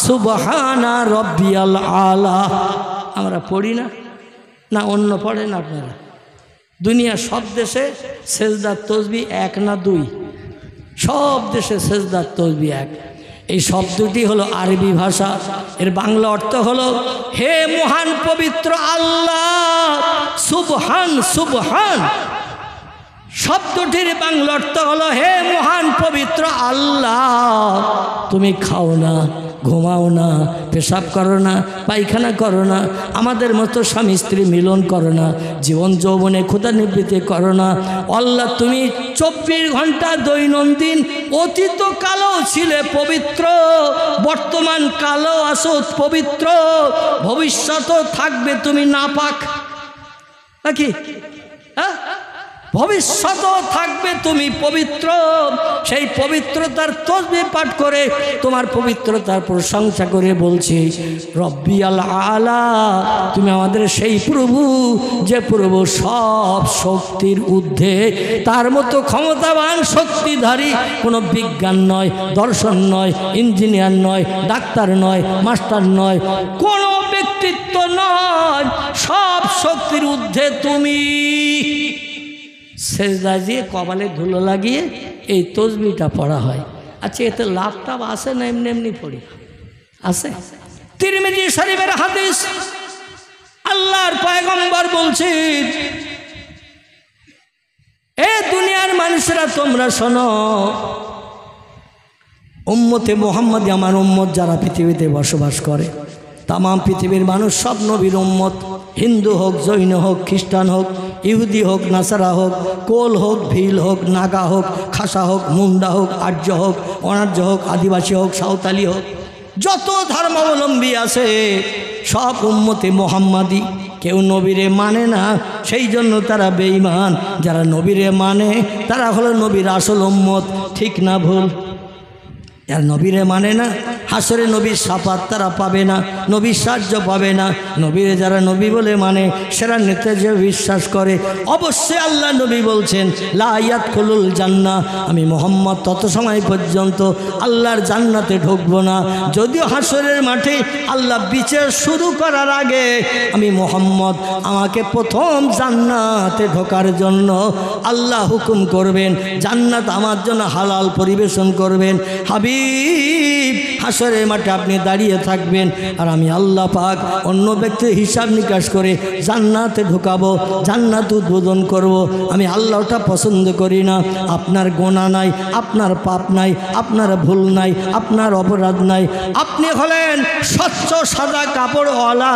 Speaker 1: সুবহানা রব্বিয়াল আলা। আমরা পড়ি না? না অন্য পড়েন আপনারা? দুনিয়া সব দেশে সেজদার তসবিহ 1 না 2, সব দেশে সেজদার তসবিহ 1। এই শব্দটি হলো আরবি ভাষা, এর বাংলা অর্থ হলো হে মহান পবিত্র আল্লাহ, সুবহান সুবহান। শব্দটির বাংলা অর্থ হলো হে মহান পবিত্র আল্লাহ, তুমি খাও না, ঘুমাও না, পেশাব করো না, পায়খানা করো না, আমাদের মতো স্বামী স্ত্রী মিলন করো না, জীবন যৌবনে ক্ষুধা নিবৃত্তি করো না। আল্লাহ তুমি 24 ঘন্টা দৈনন্দিন, অতীত কালেও ছিলে পবিত্র, বর্তমান কালেও আসো পবিত্র, ভবিষ্যতেও থাকবে তুমি নাপাক নাকি? হ্যাঁ, ভবিষ্যতেও থাকবে তুমি পবিত্র। সেই পবিত্রতার তসবিহ পাঠ করে তোমার পবিত্রতার প্রশংসা করে বলছি, রব্বিয়াল আলা, তুমি আমাদের সেই প্রভু যে প্রভু সব শক্তির ঊর্ধ্বে, তার মতো ক্ষমতাবান শক্তিধারী কোনো বিজ্ঞান নয়, দর্শন নয়, ইঞ্জিনিয়ার নয়, ডাক্তার নয়, মাস্টার নয়, কোনো ব্যক্তিত্ব নয়, সব শক্তির ঊর্ধ্বে তুমি। সেজদা দিয়ে কপালে ধুলো লাগিয়ে এই তসবিহটা পড়া হয়। আচ্ছা, এতে লাভটা আসে না এমনি এমনি পড়ি? আসে। তিরমিজি শরীফের হাদিস, আল্লাহর পয়গম্বর বলছেন, এ দুনিয়ার মানুষেরা তোমরা শোনো, উম্মতে মুহাম্মাদি, আমার উম্মত যারা পৃথিবীতে বসবাস করে, তাম পৃথিবীর মানুষ সব নবীর উম্মত, হিন্দু হোক, জৈন হোক, খ্রিস্টান হোক, ইহুদি হোক, নাসারা হোক, কোল হোক, ভিল হোক, নাগা হোক, খাসা হোক, মুন্ডা হোক, আর্য হোক, অনার্য হোক, আদিবাসী হোক, সাঁওতালি হোক, যত ধর্মাবলম্বী আছে সব উম্মতে মুহাম্মাদি। কেউ নবীরে মানে না, সেই জন্য তারা বেঈমান। যারা নবীরে মানে তারা হলো নবীর আসল উম্মত। ঠিক না ভুল? যারা নবীরে মানে না হাসরে নবীর শাফাত তারা পাবে না, নবীর সাহায্য পাবে না। নবীরে যারা নবী বলে মানে, সেরা নেতা যে বিশ্বাস করে, অবশ্যই আল্লাহ নবী বলছেন লা ইয়াদখুলুল জান্নাহ, আমি মুহাম্মদ তত সময় পর্যন্ত আল্লাহর জান্নাতে ঢুকবো না। যদিও হাসরের মাঠে আল্লাহ বিচার শুরু করার আগে আমি মুহাম্মদ আমাকে প্রথম জান্নাতে ঢোকার জন্য আল্লাহ হুকুম করবেন, জান্নাত আমার জন্য হালাল পরিবেশন করবেন। হাবিব হাসরের মাঠে আপনি দাঁড়িয়ে থাকবেন, আর আমি আল্লাহ পাক অন্য ব্যক্তির হিসাব নিকাশ করে জান্নাতে ঢোকাবো, জান্নাত উদ্বোধন করব। আমি আল্লাহটা পছন্দ করি না। আপনার গোনা নাই, আপনার পাপ নাই, আপনার ভুল নাই, আপনার অপরাধ নাই, আপনি হলেন স্বচ্ছ সাদা কাপড়ওয়ালা।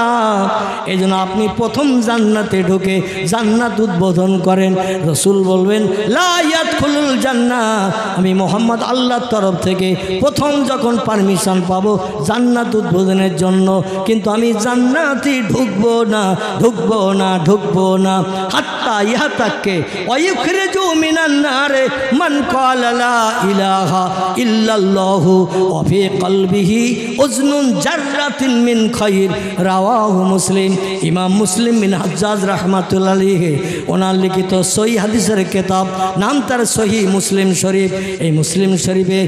Speaker 1: এই জন্য আপনি প্রথম জান্নাতে ঢুকে জান্নাত উদ্বোধন করেন। রসুল বলবেন লা ইয়াদখুলুল জান্নাহ, আমি মুহাম্মদ আল্লাহর তরফ থেকে প্রথম যখন পারমিশন পাবো জান্নাত উদ্বোধনের জন্য, কিন্তু আমি জান্নাতে ঢুকবো না, ঢুকবো না, ঢুকবো না। হাত্তা ইয়াতাকে ওয়ায়ুখরিজু মিনান নারে মান ক্বালা লা ইলাহা ইল্লাল্লাহু ওয়া ফি কলবিহি উজনুন জাররাতিন মিন খায়র, রাওয়াহু মুসলিম। ইমাম মুসলিম বিন হাজ্জাজ রাহমাতুল্লাহ আলাইহি ওনার লিখিত সহিহ হাদিসের কিতাব, নাম তার সহিহ মুসলিম শরীফ। এই মুসলিম শরীফে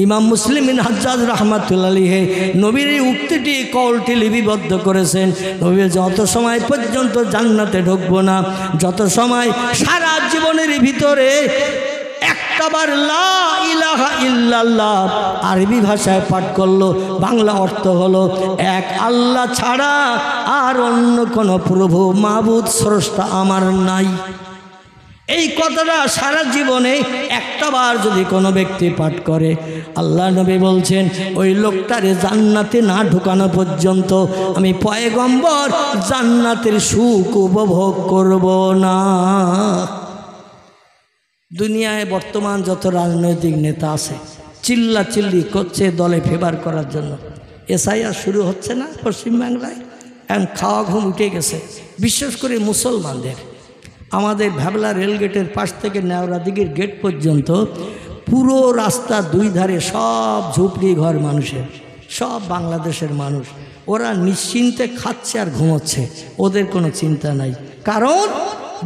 Speaker 1: ইমাম মুসলিম বিন হাজ্জাজ রাহমাতুল্লাহ আলাইহি নবীর এই উক্তিটি কওলটি লিপিবদ্ধ করেছেন। নবী যত সময় পর্যন্ত জান্নাতে ঢুকবো না, যত সময় সারা জীবনের ভিতরে একটাবার লা ইলাহা ইল্লাল্লাহ আরবি ভাষায় পাঠ করলো, বাংলা অর্থ হলো এক আল্লাহ ছাড়া আর অন্য কোনো প্রভু মাবুদ স্রষ্টা আমার নাই। এই কথাটা সারা জীবনে একটাবার যদি কোনো ব্যক্তি পাঠ করে, আল্লাহ নবী বলছেন ওই লোকটারে জান্নাতে না ঢুকানো পর্যন্ত আমি পয়গম্বর জান্নাতের সুখ উপভোগ করব না। দুনিয়ায় বর্তমান যত রাজনৈতিক নেতা আছে চিল্লা চিল্লি করছে দলে ফেভার করার জন্য। এসআইআর শুরু হচ্ছে না পশ্চিমবাংলায়, এখন খাওয়া ঘুম উঠে গেছে। বিশেষ করে মুসলমানদের, আমাদের ভ্যাবলা রেলগেটের পাশ থেকে নেওড়াদিঘির গেট পর্যন্ত পুরো রাস্তা দুই ধারে সব ঝুপড়ি ঘর মানুষের, সব বাংলাদেশের মানুষ। ওরা নিশ্চিন্তে খাচ্ছে আর ঘুমোচ্ছে, ওদের কোনো চিন্তা নাই। কারণ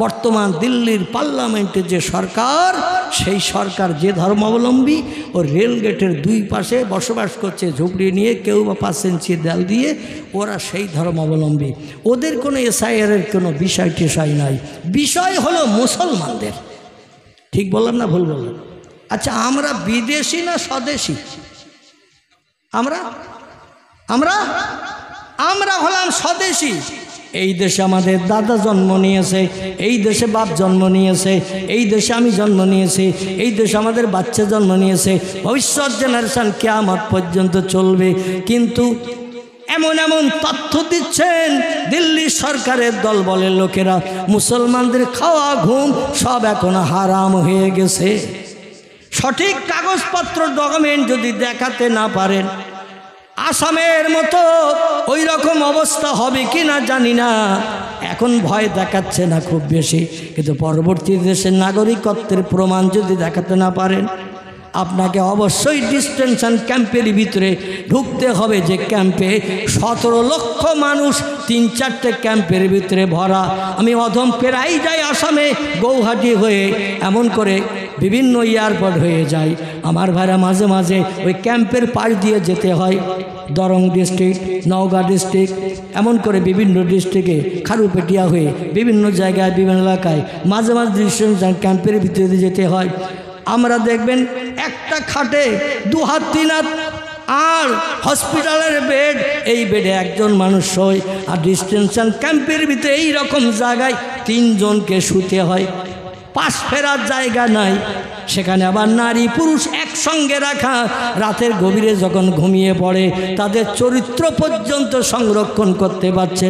Speaker 1: বর্তমান দিল্লির পার্লামেন্টে যে সরকার, সেই সরকার যে ধর্মাবলম্বী, ও রেলগেটের দুই পাশে বসবাস করছে ঝুপড়ি নিয়ে, কেউ বা 5 ইঞ্চি দেয়াল দিয়ে, ওরা সেই ধর্মাবলম্বী। ওদের কোনো এসআইআরের কোনো বিষয় টিষয় নাই, বিষয় হলো মুসলমানদের। ঠিক বললাম না ভুল বললাম? আচ্ছা, আমরা বিদেশি না স্বদেশি? আমরা আমরা আমরা হলাম স্বদেশি। এই দেশে আমাদের দাদা জন্ম নিয়েছে, এই দেশে বাপ জন্ম নিয়েছে, এই দেশে আমি জন্ম নিয়েছি, এই দেশে আমাদের বাচ্চা জন্ম নিয়েছে, ভবিষ্যৎ জেনারেশন কিয়ামত পর্যন্ত চলবে। কিন্তু এমন এমন তথ্য দিচ্ছেন দিল্লি সরকারের দল বলের লোকেরা, মুসলমানদের খাওয়া ঘুম সব এখন হারাম হয়ে গেছে। সঠিক কাগজপত্র ডকুমেন্ট যদি দেখাতে না পারেন, আসামের মতো ওই রকম অবস্থা হবে কি না জানি না। এখন ভয় দেখাচ্ছে না খুব বেশি, কিন্তু পরবর্তী দেশের নাগরিকত্বের প্রমাণ যদি দেখাতে না পারেন, আপনাকে অবশ্যই ডিটেনশন ক্যাম্পের ভিতরে ঢুকতে হবে। যে ক্যাম্পে 17 লক্ষ মানুষ 3-4টে ক্যাম্পের ভিতরে ভরা। আমি অধম প্রায় যাই আসামে, গৌহাটি হয়ে এমন করে বিভিন্ন এয়ারপোর্ট হয়ে যায়। আমার ভাইরা মাঝে মাঝে ওই ক্যাম্পের পাশ দিয়ে যেতে হয়। দরং ডিস্ট্রিক্ট, নওগাঁ ডিস্ট্রিক্ট, এমন করে বিভিন্ন ডিস্ট্রিক্টে খারুপেটিয়া হয়ে বিভিন্ন জায়গায় বিভিন্ন এলাকায় মাঝে মাঝে ডিটেনশন ক্যাম্পের ভিতরে যেতে হয়। আমরা দেখবেন একটা খাটে 2 হাত 3 হাত, আর হসপিটালের বেড, এই বেডে একজন মানুষ শোয়। আর ডিটেনশন ক্যাম্পের ভিতরে এই রকম জায়গায় 3 জনকে শুতে হয়। পাশ ফেরার জায়গা নাই, সেখানে আবার নারী পুরুষ একসঙ্গে রাখা। রাতের গভীরে যখন ঘুমিয়ে পড়ে, তাদের চরিত্র পর্যন্ত সংরক্ষণ করতে পারছে